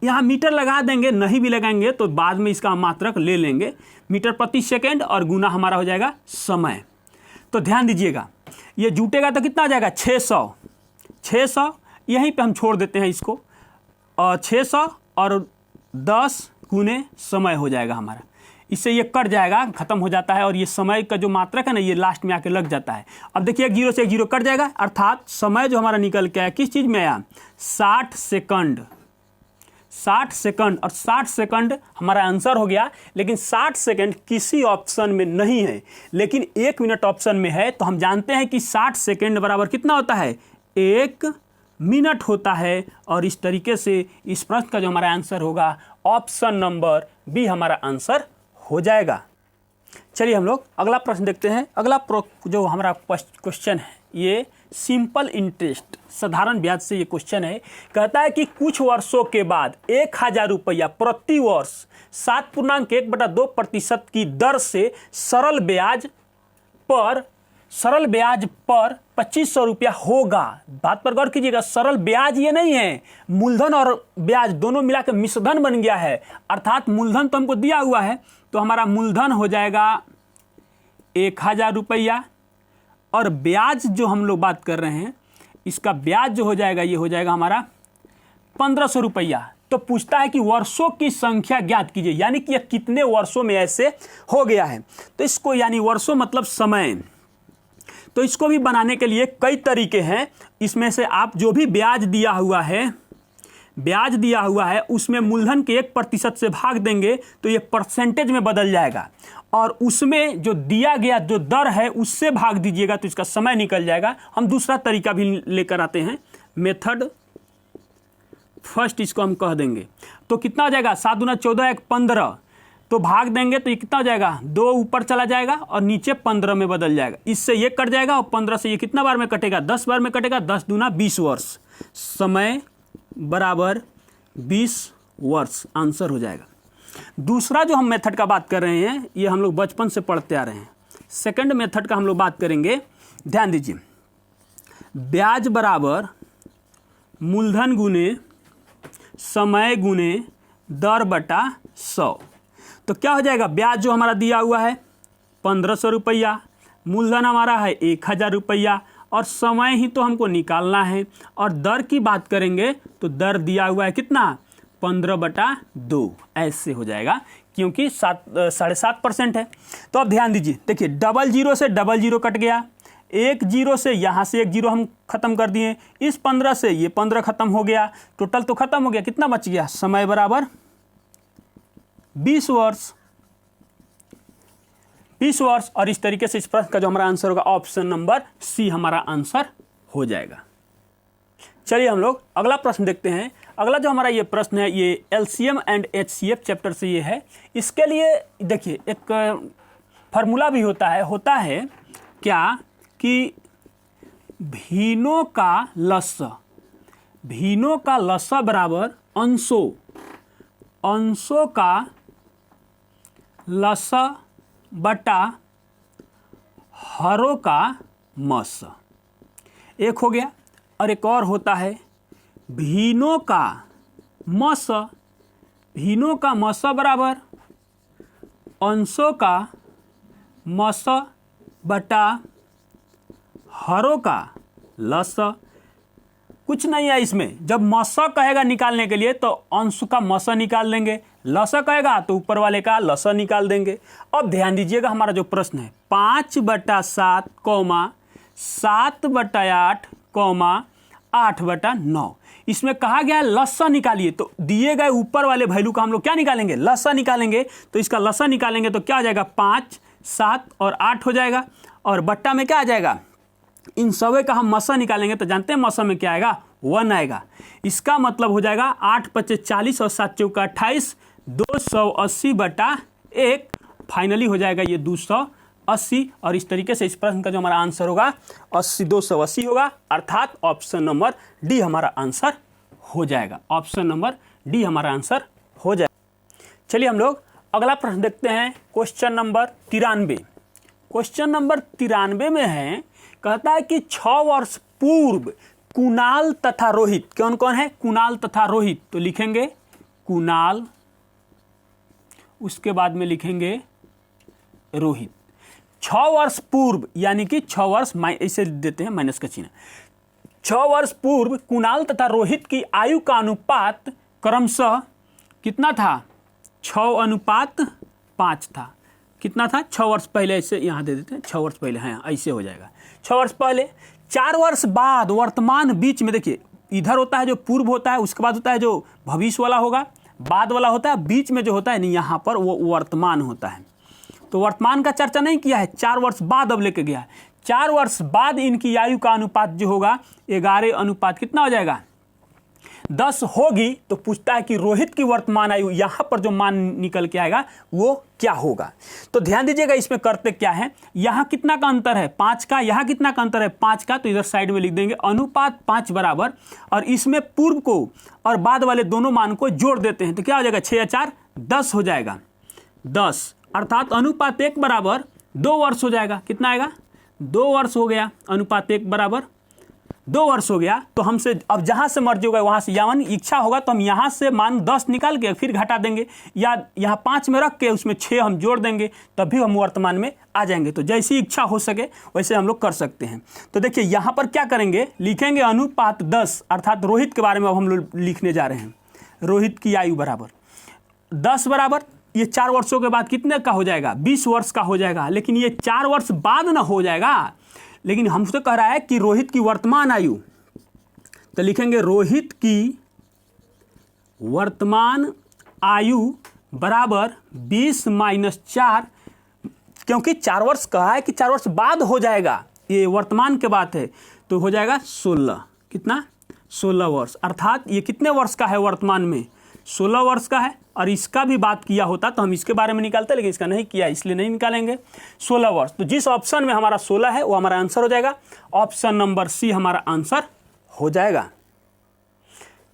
यहाँ मीटर लगा देंगे, नहीं भी लगाएंगे तो बाद में इसका मात्रक ले लेंगे, मीटर प्रति सेकेंड, और गुना हमारा हो जाएगा समय। तो ध्यान दीजिएगा, ये जुटेगा तो कितना आ जाएगा, 600 यहीं पे हम छोड़ देते हैं इसको, और 600 और 10 गुने समय हो जाएगा हमारा। इससे ये कट जाएगा, खत्म हो जाता है, और ये समय का जो मात्रक है ना, ये लास्ट में आके लग जाता है। अब देखिए 1 0 से 1 0 कट जाएगा, अर्थात समय जो हमारा निकल के आया किस चीज़ में आया, 60 सेकंड। 60 सेकंड, और 60 सेकंड हमारा आंसर हो गया। लेकिन 60 सेकंड किसी ऑप्शन में नहीं है, लेकिन 1 मिनट ऑप्शन में है। तो हम जानते हैं कि 60 सेकंड बराबर कितना होता है, 1 मिनट होता है। और इस तरीके से इस प्रश्न का जो हमारा आंसर होगा ऑप्शन नंबर बी हमारा आंसर हो जाएगा। चलिए हम लोग अगला प्रश्न देखते हैं। अगला जो हमारा क्वेश्चन है ये सिंपल इंटरेस्ट, साधारण ब्याज से ये क्वेश्चन है। कहता है कि कुछ वर्षों के बाद 1000 रुपया प्रति वर्ष 7.1/2% की दर से सरल ब्याज पर 2500 रुपया होगा। बात पर गौर कीजिएगा, सरल ब्याज ये नहीं है, मूलधन और ब्याज दोनों मिला के मिश्रधन बन गया है। अर्थात मूलधन तो हमको दिया हुआ है, तो हमारा मूलधन हो जाएगा 1000 रुपया, और ब्याज जो हम लोग बात कर रहे हैं इसका ब्याज जो हो जाएगा ये हो जाएगा हमारा 1500 रुपया। तो पूछता है कि वर्षों की संख्या ज्ञात कीजिए, यानी कि यह कितने वर्षों में ऐसे हो गया है। तो इसको, यानी वर्षों मतलब समय, तो इसको भी बनाने के लिए कई तरीके हैं। इसमें से आप जो भी ब्याज दिया हुआ है उसमें मूलधन के 1% से भाग देंगे तो ये परसेंटेज में बदल जाएगा, और उसमें जो दिया गया जो दर है उससे भाग दीजिएगा तो इसका समय निकल जाएगा। हम दूसरा तरीका भी लेकर आते हैं, मेथड फर्स्ट इसको हम कह देंगे। तो कितना हो जाएगा, 7 दूना 14 1 15, तो भाग देंगे तो ये कितना हो जाएगा, 2 ऊपर चला जाएगा और नीचे 15 में बदल जाएगा। इससे ये कट जाएगा और 15 से ये कितना बार में कटेगा, 10 बार में कटेगा। 10 दूना 20 वर्ष, समय बराबर 20 वर्ष आंसर हो जाएगा। दूसरा जो हम मेथड का बात कर रहे हैं ये हम लोग बचपन से पढ़ते आ रहे हैं। सेकंड मेथड का हम लोग बात करेंगे, ध्यान दीजिए, ब्याज बराबर मूलधन गुने समय गुने दर बटा 100। तो क्या हो जाएगा, ब्याज जो हमारा दिया हुआ है 1500 रुपया, मूलधन हमारा है 1000 रुपया, और समय ही तो हमको निकालना है। और दर की बात करेंगे तो दर दिया हुआ है कितना, 15/2 ऐसे हो जाएगा, क्योंकि 7.5% है। तो अब ध्यान दीजिए, देखिए 00 से 00 कट गया, 10 से यहाँ से 10 हम खत्म कर दिए, इस 15 से ये 15 खत्म हो गया, टोटल तो खत्म हो गया। कितना बच गया, समय बराबर 20 वर्ष, 20 वर्ष। और इस तरीके से इस प्रश्न का जो हमारा आंसर होगा ऑप्शन नंबर सी हमारा आंसर हो जाएगा। चलिए हम लोग अगला प्रश्न देखते हैं। अगला जो हमारा ये प्रश्न है ये एलसीएम एंड एचसीएफ चैप्टर से ये है। इसके लिए देखिए एक फार्मूला भी होता है क्या कि भीनों का लसा बराबर अंशों का लसा बटा हरों का मस, एक हो गया। और एक और होता है भीनों का मस बराबर अंशों का मस बटा हरों का लस। कुछ नहीं है इसमें, जब मसा कहेगा निकालने के लिए तो अंश का मसा निकाल लेंगे, लसा कहेगा तो ऊपर वाले का लसा निकाल देंगे। अब ध्यान दीजिएगा हमारा जो प्रश्न है 5/7, 7/8, 8/9, इसमें कहा गया लसा निकालिए। तो दिए गए ऊपर वाले वैल्यू का हम लोग क्या निकालेंगे, लसा निकालेंगे। तो इसका लसा निकालेंगे तो क्या आ जाएगा, 5, 7 और 8 हो जाएगा, और बट्टा में क्या आ जाएगा, इन सभी का हम मसा निकालेंगे तो जानते हैं मसा में क्या आएगा, 1 आएगा। इसका मतलब हो जाएगा 8 × 5 = 40 और 7 × 4 = 28, 280/1 फाइनली हो जाएगा ये 280। और इस तरीके से इस प्रश्न का जो हमारा आंसर होगा 280 होगा, अर्थात ऑप्शन नंबर डी हमारा आंसर हो जाएगा। ऑप्शन नंबर डी हमारा आंसर हो जाएगा। चलिए हम लोग अगला प्रश्न देखते हैं, क्वेश्चन नंबर 93। क्वेश्चन नंबर 93 में है, कहता है कि 6 वर्ष पूर्व कुणाल तथा रोहित, कौन कौन है, कुणाल तथा रोहित, तो लिखेंगे कुणाल, उसके बाद में लिखेंगे रोहित। 6 वर्ष पूर्व यानी कि 6 वर्ष, ऐसे देते हैं माइनस का चिन्ह। 6 वर्ष पूर्व कुणाल तथा रोहित की आयु का अनुपात क्रमशः कितना था, 6:5 था। कितना था, 6 वर्ष पहले, ऐसे यहाँ दे देते हैं 6 वर्ष पहले, हाँ ऐसे हो जाएगा 6 वर्ष पहले। 4 वर्ष बाद वर्तमान बीच में देखिए इधर होता है जो पूर्व होता है, उसके बाद होता है जो भविष्य वाला होगा, बाद वाला होता है, बीच में जो होता है नहीं, यहाँ पर वो वर्तमान होता है। तो वर्तमान का चर्चा नहीं किया है, 4 वर्ष बाद अब लेके गया है। 4 वर्ष बाद इनकी आयु का अनुपात जो होगा 11 अनुपात कितना हो जाएगा 10 होगी। तो पूछता है कि रोहित की वर्तमान आयु, यहाँ पर जो मान निकल के आएगा वो क्या होगा। तो ध्यान दीजिएगा इसमें करते क्या है, यहाँ कितना का अंतर है 5 का, यहाँ कितना का अंतर है 5 का, तो इधर साइड में लिख देंगे अनुपात 5 बराबर, और इसमें पूर्व को और बाद वाले दोनों मान को जोड़ देते हैं तो क्या हो जाएगा 6 या 4 10 हो जाएगा 10, अर्थात अनुपात 1 बराबर 2 वर्ष हो जाएगा। कितना आएगा 2 वर्ष हो गया, अनुपात 1 बराबर 2 वर्ष हो गया। तो हमसे अब जहाँ से मर्जी होगा वहाँ से यावन इच्छा होगा तो हम यहाँ से मान 10 निकाल के फिर घटा देंगे, या यहाँ 5 में रख के उसमें 6 हम जोड़ देंगे, तभी हम वर्तमान में आ जाएंगे। तो जैसी इच्छा हो सके वैसे हम लोग कर सकते हैं। तो देखिए यहाँ पर क्या करेंगे, लिखेंगे अनुपात 10, अर्थात रोहित के बारे में अब हम लोग लिखने जा रहे हैं। रोहित की आयु बराबर 10 बराबर ये 4 वर्षों के बाद कितने का हो जाएगा 20 वर्ष का हो जाएगा। लेकिन ये 4 वर्ष बाद ना हो जाएगा, लेकिन हमसे कह रहा है कि रोहित की वर्तमान आयु, तो लिखेंगे रोहित की वर्तमान आयु बराबर 20 माइनस 4, क्योंकि 4 वर्ष कहा है कि 4 वर्ष बाद हो जाएगा, ये वर्तमान के बात है, तो हो जाएगा 16। कितना 16 वर्ष, अर्थात ये कितने वर्ष का है वर्तमान में 16 वर्ष का है। और इसका भी बात किया होता तो हम इसके बारे में निकालते, लेकिन इसका नहीं किया इसलिए नहीं निकालेंगे 16 वर्ष। तो जिस ऑप्शन में हमारा 16 है वो हमारा आंसर हो जाएगा, ऑप्शन नंबर सी हमारा आंसर हो जाएगा।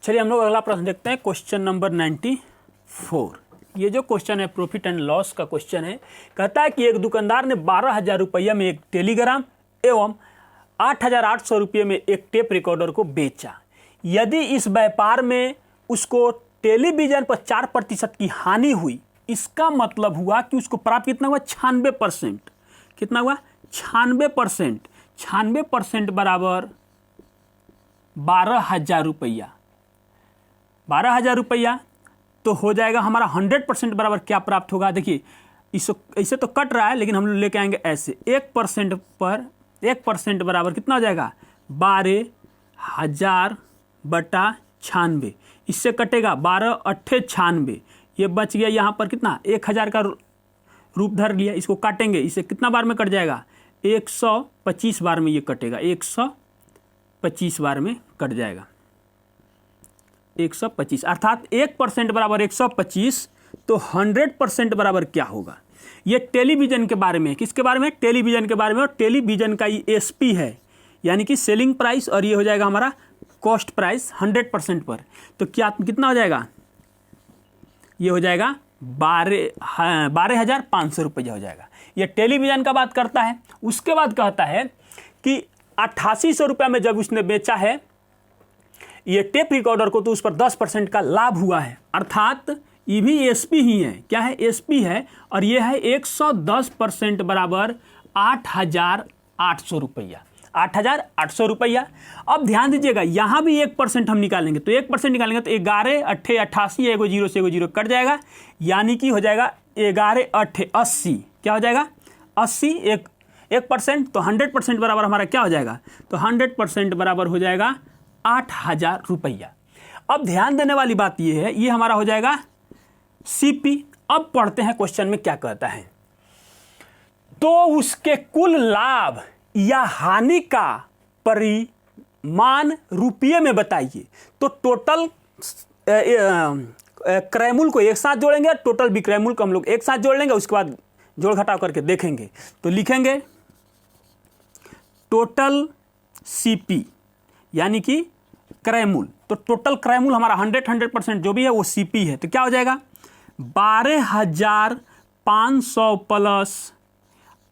चलिए हम लोग अगला प्रश्न देखते हैं, क्वेश्चन नंबर 94। ये जो क्वेश्चन है प्रॉफिट एंड लॉस का क्वेश्चन है। कहता है कि एक दुकानदार ने 12,000 रुपये में एक टेलीग्राम एवं 8,800 रुपये में एक टेप रिकॉर्डर को बेचा। यदि इस व्यापार में उसको टेलीविजन पर 4% की हानि हुई, इसका मतलब हुआ कि उसको प्राप्त कितना हुआ 96%। कितना हुआ 96%। 96% बराबर 12,000 रुपया। 12,000 रुपया तो हो जाएगा हमारा 100% बराबर क्या प्राप्त होगा। देखिए इसे तो कट रहा है, लेकिन हम लोग लेके आएंगे ऐसे 1% पर 1% बराबर कितना हो जाएगा 12,000 बटा 96। इससे कटेगा 12 अट्ठे 96, ये बच गया यहाँ पर कितना 1,000 का रूप धर लिया। इसको काटेंगे, इससे कितना बार में कट जाएगा 125 बार में ये कटेगा, 125 बार में कट जाएगा 125, अर्थात 1% बराबर 125। तो 100% बराबर क्या होगा, ये टेलीविजन के बारे में, किसके बारे में टेलीविजन के बारे में। और टेलीविजन का ये एसपी है यानी कि सेलिंग प्राइस, और ये हो जाएगा हमारा कॉस्ट प्राइस 100% पर। तो क्या कितना हो जाएगा, ये हो जाएगा 12,500 रुपया हो जाएगा। ये टेलीविजन का बात करता है। उसके बाद कहता है कि 8,800 रुपया में जब उसने बेचा है ये टेप रिकॉर्डर को, तो उस पर 10% का लाभ हुआ है, अर्थात ये भी एसपी ही है। क्या है एसपी है, और ये है 110% बराबर 8,800 रुपया। 8,800 रुपया। अब ध्यान दीजिएगा यहाँ भी 1% हम निकालेंगे, तो 1% निकालेंगे तो 11 अट्ठे 88, एगो जीरो से एगो जीरो कट जाएगा, यानी कि हो जाएगा 11 अट्ठे 80। क्या हो जाएगा 80, 1%। तो 100% बराबर हमारा क्या हो जाएगा, तो 100% बराबर हो जाएगा 8,000 रुपया। अब ध्यान देने वाली बात ये है, ये हमारा हो जाएगा सीपी। अब पढ़ते हैं क्वेश्चन में क्या कहता है। तो उसके कुल लाभ या हानि का परिमाण रुपये में बताइए। तो टोटल क्रयमूल्य को एक साथ जोड़ेंगे, टोटल विक्रयमूल्य को हम लोग एक साथ जोड़ लेंगे, उसके बाद जोड़ घटाव करके देखेंगे। तो लिखेंगे टोटल सीपी यानी कि क्रयमूल्य। तो टोटल क्रयमूल्य हमारा 100% जो भी है वो सीपी है। तो क्या हो जाएगा 12,500 प्लस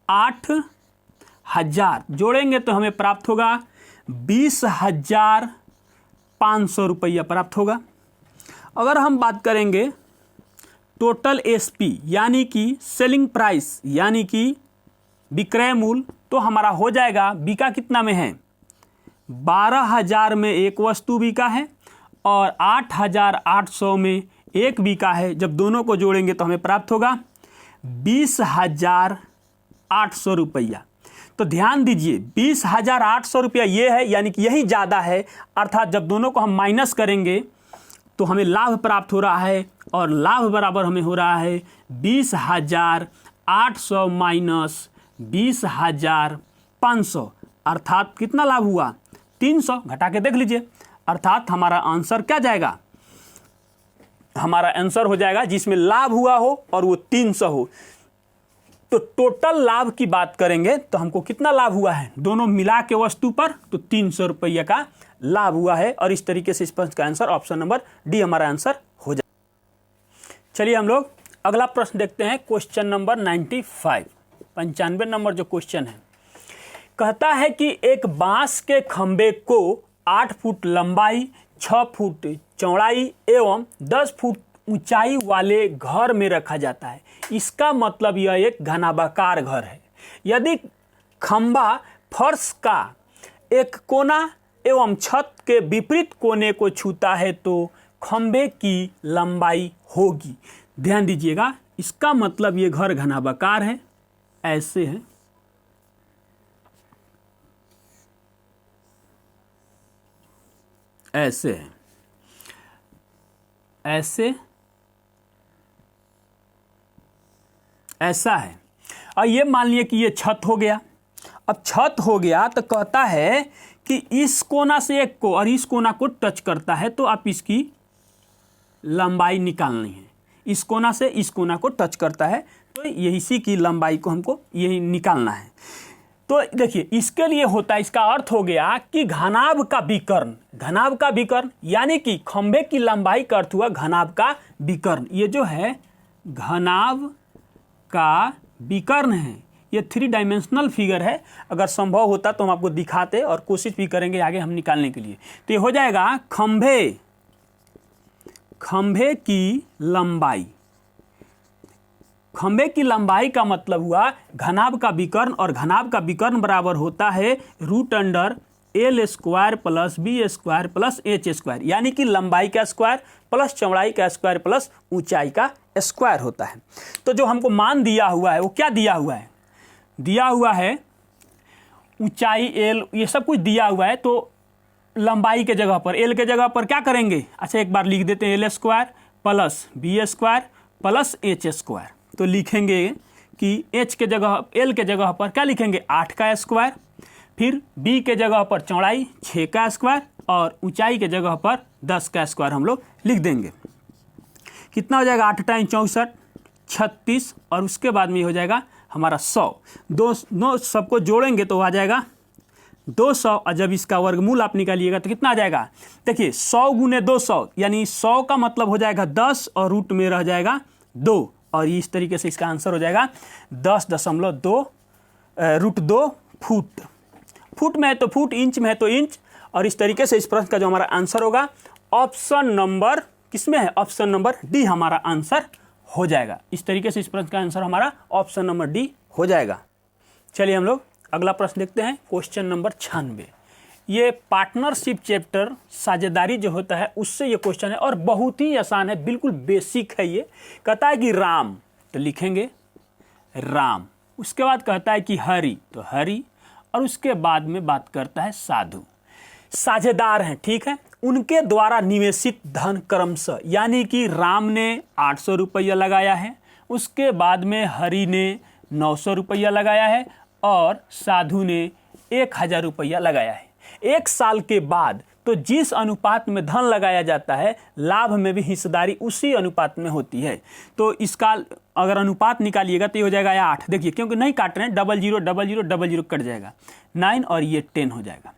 8,000 जोड़ेंगे तो हमें प्राप्त होगा 20,500 रुपया प्राप्त होगा। अगर हम बात करेंगे टोटल एसपी यानी कि सेलिंग प्राइस यानी कि विक्रय मूल्य, तो हमारा हो जाएगा बिका कितना में है 12,000 में एक वस्तु बिका है और 8,800 में एक बिका है। जब दोनों को जोड़ेंगे तो हमें प्राप्त होगा 20,800 रुपया। तो ध्यान दीजिए 20,800 रुपया ये है, यानी कि यही ज़्यादा है, अर्थात जब दोनों को हम माइनस करेंगे तो हमें लाभ प्राप्त हो रहा है, और लाभ बराबर हमें हो रहा है 20,800 माइनस 20,500, अर्थात कितना लाभ हुआ 300। घटा के देख लीजिए, अर्थात हमारा आंसर क्या जाएगा, हमारा आंसर हो जाएगा जिसमें लाभ हुआ हो और वो 300 हो। तो टोटल लाभ की बात करेंगे तो हमको कितना लाभ हुआ है दोनों मिला के वस्तु पर, तो 300 रुपया का लाभ हुआ है। और इस तरीके से इस प्रश्न का आंसर ऑप्शन नंबर डी हमारा आंसर हो जाए। चलिए हम लोग अगला प्रश्न देखते हैं, क्वेश्चन नंबर 95, 95 नंबर जो क्वेश्चन है, कहता है कि एक बांस के खंबे को 8 फुट लंबाई, 6 फुट चौड़ाई एवं 10 फुट ऊंचाई वाले घर में रखा जाता है। इसका मतलब यह एक घनाभाकार घर है। यदि खंबा फर्श का एक कोना एवं छत के विपरीत कोने को छूता है तो खंबे की लंबाई होगी। ध्यान दीजिएगा, इसका मतलब ये घर घनाभाकार है, ऐसे है, ऐसे है, ऐसे, ऐसा है। और ये मान लिया कि ये छत हो गया। अब छत हो गया तो कहता है कि इस कोना से एक को और इस कोना को टच करता है तो आप इसकी लंबाई निकालनी है। इस कोना से इस कोना को टच करता है तो इसी की लंबाई को हमको यही निकालना है। तो देखिए इसके लिए होता है, इसका अर्थ हो गया कि घनाभ का विकर्ण, घनाभ का विकर्ण यानी कि खंभे की लंबाई का अर्थ हुआ घनाभ का विकर्ण। ये जो है घनाभ का विकर्ण है, ये 3 डायमेंशनल फिगर है। अगर संभव होता तो हम आपको दिखाते और कोशिश भी करेंगे आगे हम निकालने के लिए। तो ये हो जाएगा खंभे की लंबाई, खंभे की लंबाई का मतलब हुआ घनाभ का विकर्ण, और घनाभ का विकर्ण बराबर होता है √L² plus B² plus H², यानी कि लंबाई का स्क्वायर प्लस चौड़ाई का स्क्वायर प्लस ऊंचाई का स्क्वायर होता है। तो जो हमको मान दिया हुआ है वो क्या दिया हुआ है, दिया हुआ है ऊंचाई L, ये सब कुछ दिया हुआ है। तो लंबाई के जगह पर L के जगह पर क्या करेंगे, अच्छा एक बार लिख देते हैं L² plus B² plus H²। तो लिखेंगे कि H के जगह L के जगह पर क्या लिखेंगे 8 का स्क्वायर, फिर B के जगह पर चौड़ाई 6 का स्क्वायर और ऊंचाई के जगह पर 10 का स्क्वायर हम लोग लिख देंगे। कितना हो जाएगा 8 टाइम 64 36, और उसके बाद में ये हो जाएगा हमारा 100। दो सबको जोड़ेंगे तो आ जाएगा 200, और जब इसका वर्गमूल आप निकालिएगा तो कितना आ जाएगा, देखिए 100 गुने 200 यानी 100 का मतलब हो जाएगा 10 और रूट में रह जाएगा 2, और इस तरीके से इसका आंसर हो जाएगा 10.2 √2 फुट। फुट में है तो फुट, इंच में है तो इंच, और इस तरीके से इस प्रश्न का जो हमारा आंसर होगा ऑप्शन नंबर किसमें है, ऑप्शन नंबर डी हमारा आंसर हो जाएगा। इस तरीके से इस प्रश्न का आंसर हमारा ऑप्शन नंबर डी हो जाएगा। चलिए हम लोग अगला प्रश्न देखते हैं, क्वेश्चन नंबर 96। ये पार्टनरशिप चैप्टर साझेदारी जो होता है उससे ये क्वेश्चन है, और बहुत ही आसान है, बिल्कुल बेसिक है। ये कहता है कि राम, तो लिखेंगे राम, उसके बाद कहता है कि हरि, तो हरि, और उसके बाद में बात करता है साधु। साझेदार हैं, ठीक है, उनके द्वारा निवेशित धन क्रमशः, यानी कि राम ने 800 रुपया लगाया है, उसके बाद में हरि ने 900 रुपया लगाया है और साधु ने 1000 रुपया लगाया है। 1 साल के बाद तो जिस अनुपात में धन लगाया जाता है लाभ में भी हिस्सेदारी उसी अनुपात में होती है। तो इसका अगर अनुपात निकालिएगा तो ये हो जाएगा 8, देखिए क्योंकि नहीं काट रहे हैं, 00 00 00 कट जाएगा 9 और ये 10 हो जाएगा।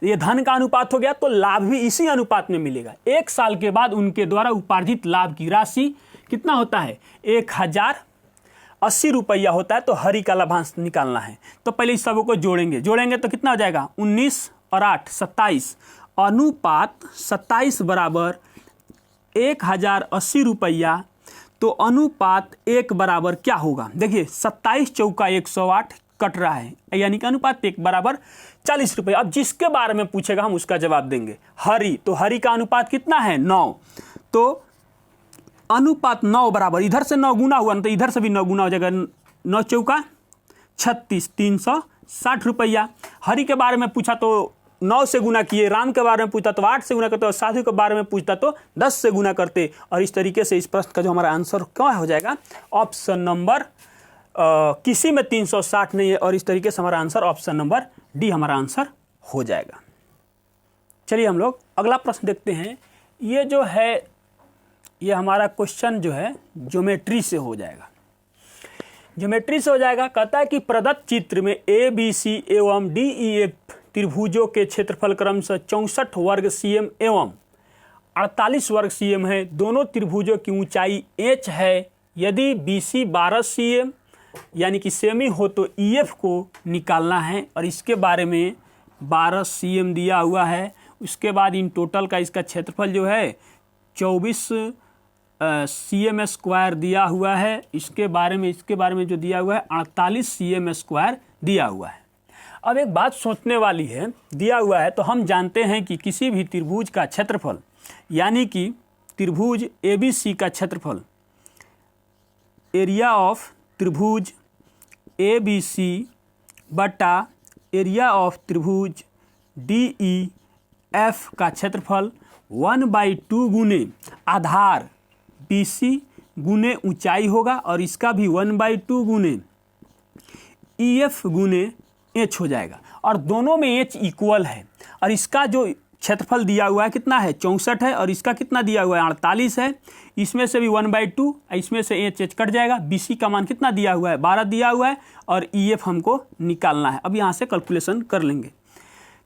ये धन का अनुपात हो गया तो लाभ भी इसी अनुपात में मिलेगा। 1 साल के बाद उनके द्वारा उपार्जित लाभ की राशि कितना होता है 1080 रुपया होता है। तो हरि का लाभांश निकालना है तो पहले इस सबको जोड़ेंगे तो कितना हो जाएगा 19 और 8 27, अनुपात 27 बराबर 1080 रुपया। तो अनुपात 1 बराबर क्या होगा, देखिए 27 चौका 108 कट रहा है, यानी कि अनुपात 1 बराबर 40 रुपये। अब जिसके बारे में पूछेगा हम उसका जवाब देंगे। हरि, तो हरि का अनुपात कितना है 9, तो अनुपात 9 बराबर, इधर से 9 गुना हुआ ना तो इधर से भी 9 गुना हो जाएगा, 9 चौका 36 360 रुपया। हरि के बारे में पूछा तो 9 से गुना किए, राम के बारे में पूछता तो 8 से गुना करते, और साधु के बारे में पूछता तो 10 से गुना करते। और इस तरीके से इस प्रश्न का जो हमारा आंसर क्या हो जाएगा, ऑप्शन नंबर किसी में 360 नहीं है, और इस तरीके से हमारा आंसर ऑप्शन नंबर डी हमारा आंसर हो जाएगा। चलिए हम लोग अगला प्रश्न देखते हैं। ये जो है ये हमारा क्वेश्चन जो है ज्योमेट्री से हो जाएगा। ज्योमेट्री से हो जाएगा। कहता है कि प्रदत्त चित्र में ABC एवं DEF त्रिभुजों के क्षेत्रफल क्रमशः 64 वर्ग cm एवं 48 वर्ग cm है। दोनों त्रिभुजों की ऊंचाई h है। यदि BC 12 cm यानी कि सेमी हो तो EF को निकालना है, और इसके बारे में 12 cm दिया हुआ है। उसके बाद इन टोटल का इसका क्षेत्रफल जो है 24 cm स्क्वायर दिया हुआ है। इसके बारे में जो दिया हुआ है 48 cm स्क्वायर दिया हुआ है। अब एक बात सोचने वाली है, दिया हुआ है तो हम जानते हैं कि किसी भी त्रिभुज का क्षेत्रफल यानी कि त्रिभुज ABC का क्षेत्रफल, एरिया ऑफ त्रिभुज ABC बटा एरिया ऑफ त्रिभुज DEF का क्षेत्रफल 1/2 गुने आधार BC गुने ऊंचाई होगा, और इसका भी 1/2 गुने EF गुने h हो जाएगा। और दोनों में h इक्वल है, और इसका जो क्षेत्रफल दिया हुआ है कितना है 64 है, और इसका कितना दिया हुआ है 48 है। इसमें से भी 1/2, इसमें से h कट जाएगा। BC का मान कितना दिया हुआ है 12 दिया हुआ है, और EF हमको निकालना है। अब यहाँ से कैलकुलेशन कर लेंगे,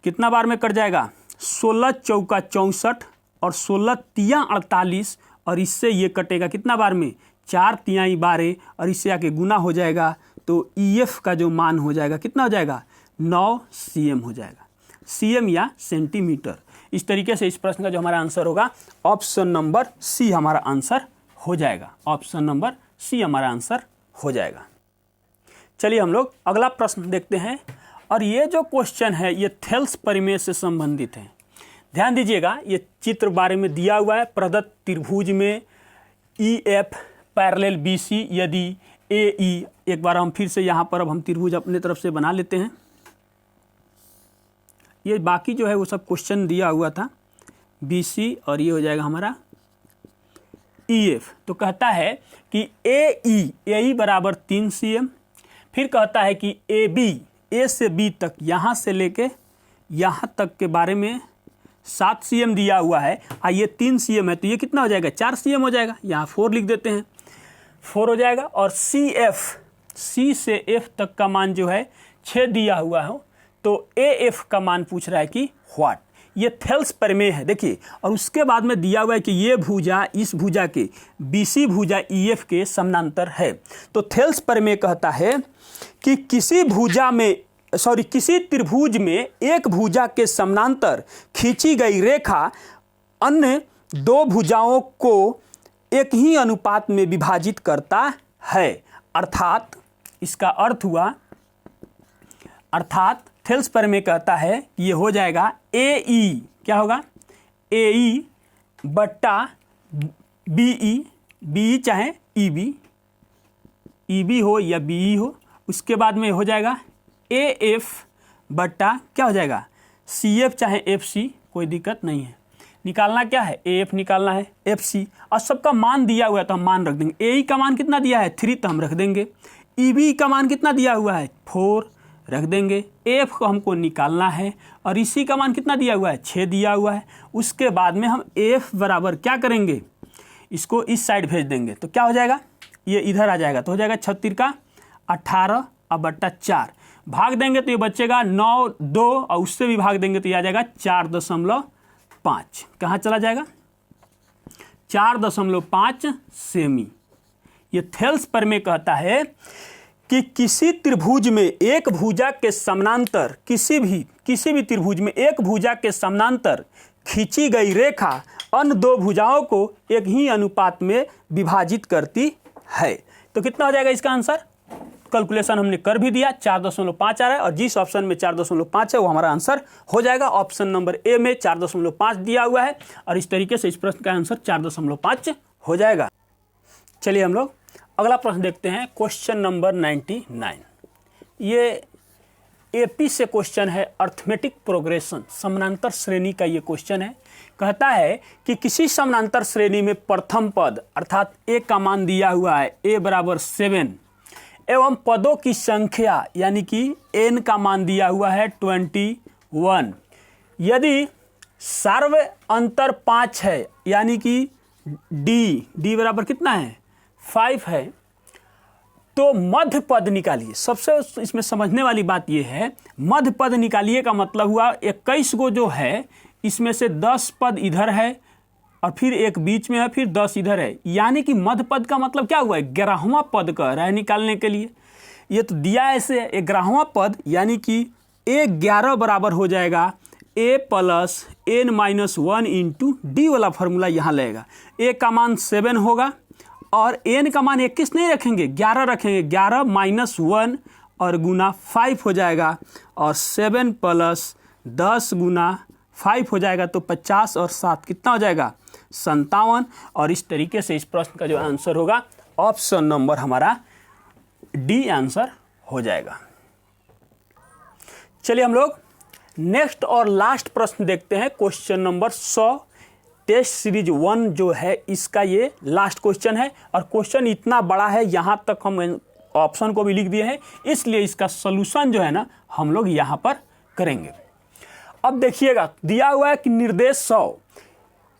कितना बार में कट जाएगा 16 चौका 64 और 16 तिया 48, और इससे ये कटेगा कितना बार में 4 तियाई 12, और इससे आके गुना हो जाएगा। तो EF का जो मान हो जाएगा कितना हो जाएगा 9 cm हो जाएगा, cm या सेंटीमीटर। इस तरीके से इस प्रश्न का जो हमारा आंसर होगा ऑप्शन नंबर सी हमारा आंसर हो जाएगा। ऑप्शन नंबर सी हमारा आंसर हो जाएगा। चलिए हम लोग अगला प्रश्न देखते हैं, और ये जो क्वेश्चन है ये थेल्स परिमेय से संबंधित है। ध्यान दीजिएगा, ये चित्र बारे में दिया हुआ है। प्रदत्त त्रिभुज में EF पैरेलल BC यदि AE, एक बार हम फिर से यहाँ पर अब हम त्रिभुज अपने तरफ से बना लेते हैं। ये बाकी जो है वो सब क्वेश्चन दिया हुआ था BC, और ये हो जाएगा हमारा EF। तो कहता है कि AE बराबर 3 cm, फिर कहता है कि AB A से B तक यहाँ से लेके यहाँ तक के बारे में 7 cm दिया हुआ है, और ये 3 cm है, तो ये कितना हो जाएगा 4 cm हो जाएगा। यहाँ 4 लिख देते हैं, 4 हो जाएगा। और CF, C से F तक का मान जो है 6 दिया हुआ हो, तो AF का मान पूछ रहा है कि व्हाट। ये थेल्स परिमेय है देखिए। और उसके बाद में दिया हुआ है कि ये भुजा इस भुजा के BC भुजा EF के समानांतर है। तो थेल्स परिमेय कहता है कि किसी त्रिभुज में एक भुजा के समानांतर खींची गई रेखा अन्य दो भुजाओं को एक ही अनुपात में विभाजित करता है। अर्थात इसका अर्थ हुआ, अर्थात थेल्स परिमेय कहता है कि ये हो जाएगा AE, क्या होगा AE बट्टा BE चाहे EB हो या BE हो। उसके बाद में हो जाएगा AF बट्टा क्या हो जाएगा CF चाहे FC, कोई दिक्कत नहीं है। निकालना क्या है AF निकालना है FC, और सबका मान दिया हुआ है तो हम मान रख देंगे। AE का मान कितना दिया है 3, तो हम रख देंगे। EB का मान कितना दिया हुआ है 4, रख देंगे। AF को हमको निकालना है, और इसी का मान कितना दिया हुआ है 6 दिया हुआ है। उसके बाद में हम AF बराबर क्या करेंगे, इसको इस साइड भेज देंगे, तो क्या हो जाएगा ये इधर आ जाएगा, तो हो जाएगा 36 का 18 और बट्टा 4, भाग देंगे तो ये बचेगा 9, 2, और उससे भी भाग देंगे तो ये आ जाएगा 4.5। कहाँ चला जाएगा 4.5 सेमी। ये थेल्स परिमेय कहता है कि किसी त्रिभुज में एक भुजा के समानांतर किसी भी त्रिभुज में एक भुजा के समानांतर खींची गई रेखा अन्य दो भुजाओं को एक ही अनुपात में विभाजित करती है। तो कितना हो जाएगा इसका आंसर, कैलकुलेशन हमने कर भी दिया, 4.5 आ रहा है, और जिस ऑप्शन में 4.5 है वो हमारा आंसर हो जाएगा। ऑप्शन नंबर ए में 4.5 दिया हुआ है, और इस तरीके से इस प्रश्न का आंसर 4.5 हो जाएगा। चलिए हम लोग अगला प्रश्न देखते हैं, क्वेश्चन नंबर 99। ये एपी से क्वेश्चन है, अर्थमेटिक प्रोग्रेशन, समानांतर श्रेणी का ये क्वेश्चन है। कहता है कि किसी समानांतर श्रेणी में प्रथम पद अर्थात ए का मान दिया हुआ है a बराबर 7 एवं पदों की संख्या यानी कि n का मान दिया हुआ है 21। यदि सार्व अंतर 5 है यानी कि d बराबर कितना है 5 है, तो मध्य पद निकालिए। सबसे इसमें समझने वाली बात यह है, मध्य पद निकालिए का मतलब हुआ 21 गो जो है इसमें से 10 पद इधर है और फिर एक बीच में है, फिर 10 इधर है, यानी कि मध्य पद का मतलब क्या हुआ है 11वां पद कह रहा है निकालने के लिए। ये तो दिया ऐसे 11वां पद यानी कि a11 बराबर हो जाएगा a plus n-1 into D वाला फॉर्मूला यहाँ लगेगा। a का मान 7 होगा और n का मान 21 नहीं रखेंगे 11 रखेंगे, 11 - 1 और गुना 5 हो जाएगा और 7 प्लस 10 गुना 5 हो जाएगा तो 50 और 7 कितना हो जाएगा 57। और इस तरीके से इस प्रश्न का जो आंसर होगा ऑप्शन नंबर हमारा डी आंसर हो जाएगा। चलिए हम लोग नेक्स्ट और लास्ट प्रश्न देखते हैं। क्वेश्चन नंबर 100 टेस्ट सीरीज 1 जो है इसका ये लास्ट क्वेश्चन है और क्वेश्चन इतना बड़ा है, यहाँ तक हम ऑप्शन को भी लिख दिए हैं, इसलिए इसका सॉल्यूशन जो है ना हम लोग यहाँ पर करेंगे। अब देखिएगा दिया हुआ है कि निर्देश 100,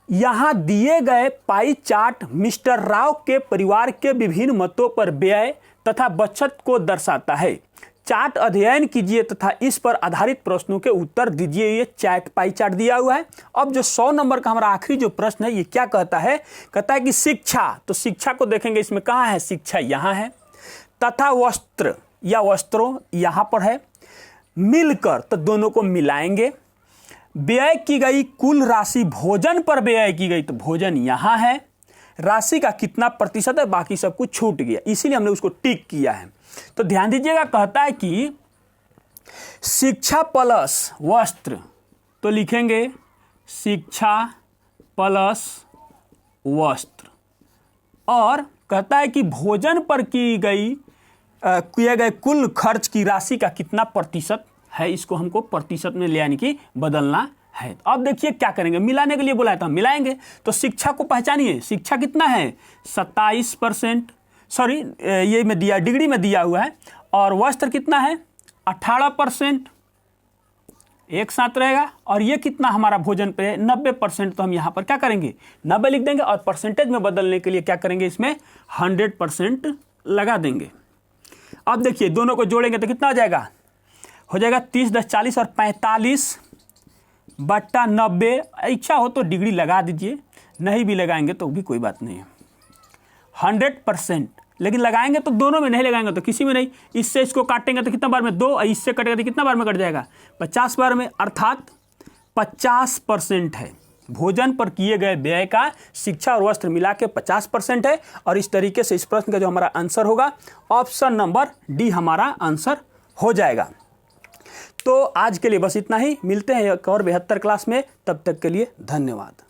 यहाँ दिए गए पाई चार्ट मिस्टर राव के परिवार के विभिन्न मतों पर व्यय तथा बचत को दर्शाता है। चार्ट अध्ययन कीजिए तथा इस पर आधारित प्रश्नों के उत्तर दीजिए। ये चार्ट पाई चार्ट दिया हुआ है। अब जो 100 नंबर का हमारा आखिरी जो प्रश्न है ये क्या कहता है, कहता है कि शिक्षा, तो शिक्षा को देखेंगे इसमें कहाँ है, शिक्षा यहाँ है, तथा वस्त्र या वस्त्रों यहाँ पर है, मिलकर तो दोनों को मिलाएंगे। व्यय की गई कुल राशि भोजन पर व्यय की गई तो भोजन यहाँ है, राशि का कितना प्रतिशत है, बाकी सब कुछ छूट गया, इसीलिए हमने उसको टिक किया है। तो ध्यान दीजिएगा, कहता है कि शिक्षा प्लस वस्त्र, तो लिखेंगे शिक्षा प्लस वस्त्र, और कहता है कि भोजन पर किए गए कुल खर्च की राशि का कितना प्रतिशत है, इसको हमको प्रतिशत में ले यानी कि बदलना है। अब देखिए क्या करेंगे, मिलाने के लिए बोला था, मिलाएंगे। तो शिक्षा को पहचानिए, शिक्षा कितना है 27%, सॉरी ये में दिया डिग्री में दिया हुआ है, और वस्त्र कितना है 18%, एक साथ रहेगा। और ये कितना हमारा भोजन पे है 90%, तो हम यहाँ पर क्या करेंगे 90 लिख देंगे और परसेंटेज में बदलने के लिए क्या करेंगे इसमें 100% लगा देंगे। अब देखिए दोनों को जोड़ेंगे तो कितना हो जाएगा 30 10 40 और 45/90। इच्छा हो तो डिग्री लगा दीजिए, नहीं भी लगाएंगे तो भी कोई बात नहीं है। 100%, लेकिन लगाएंगे तो दोनों में, नहीं लगाएंगे तो किसी में नहीं। इससे इसको काटेंगे तो कितना बार में 2, और इससे कटेगा तो कितना बार में कट जाएगा 50 बार में, अर्थात 50% है। भोजन पर किए गए व्यय का शिक्षा और वस्त्र मिला के 50% है। और इस तरीके से इस प्रश्न का जो हमारा आंसर होगा ऑप्शन नंबर डी हमारा आंसर हो जाएगा। तो आज के लिए बस इतना ही, मिलते हैं एक और 72 क्लास में, तब तक के लिए धन्यवाद।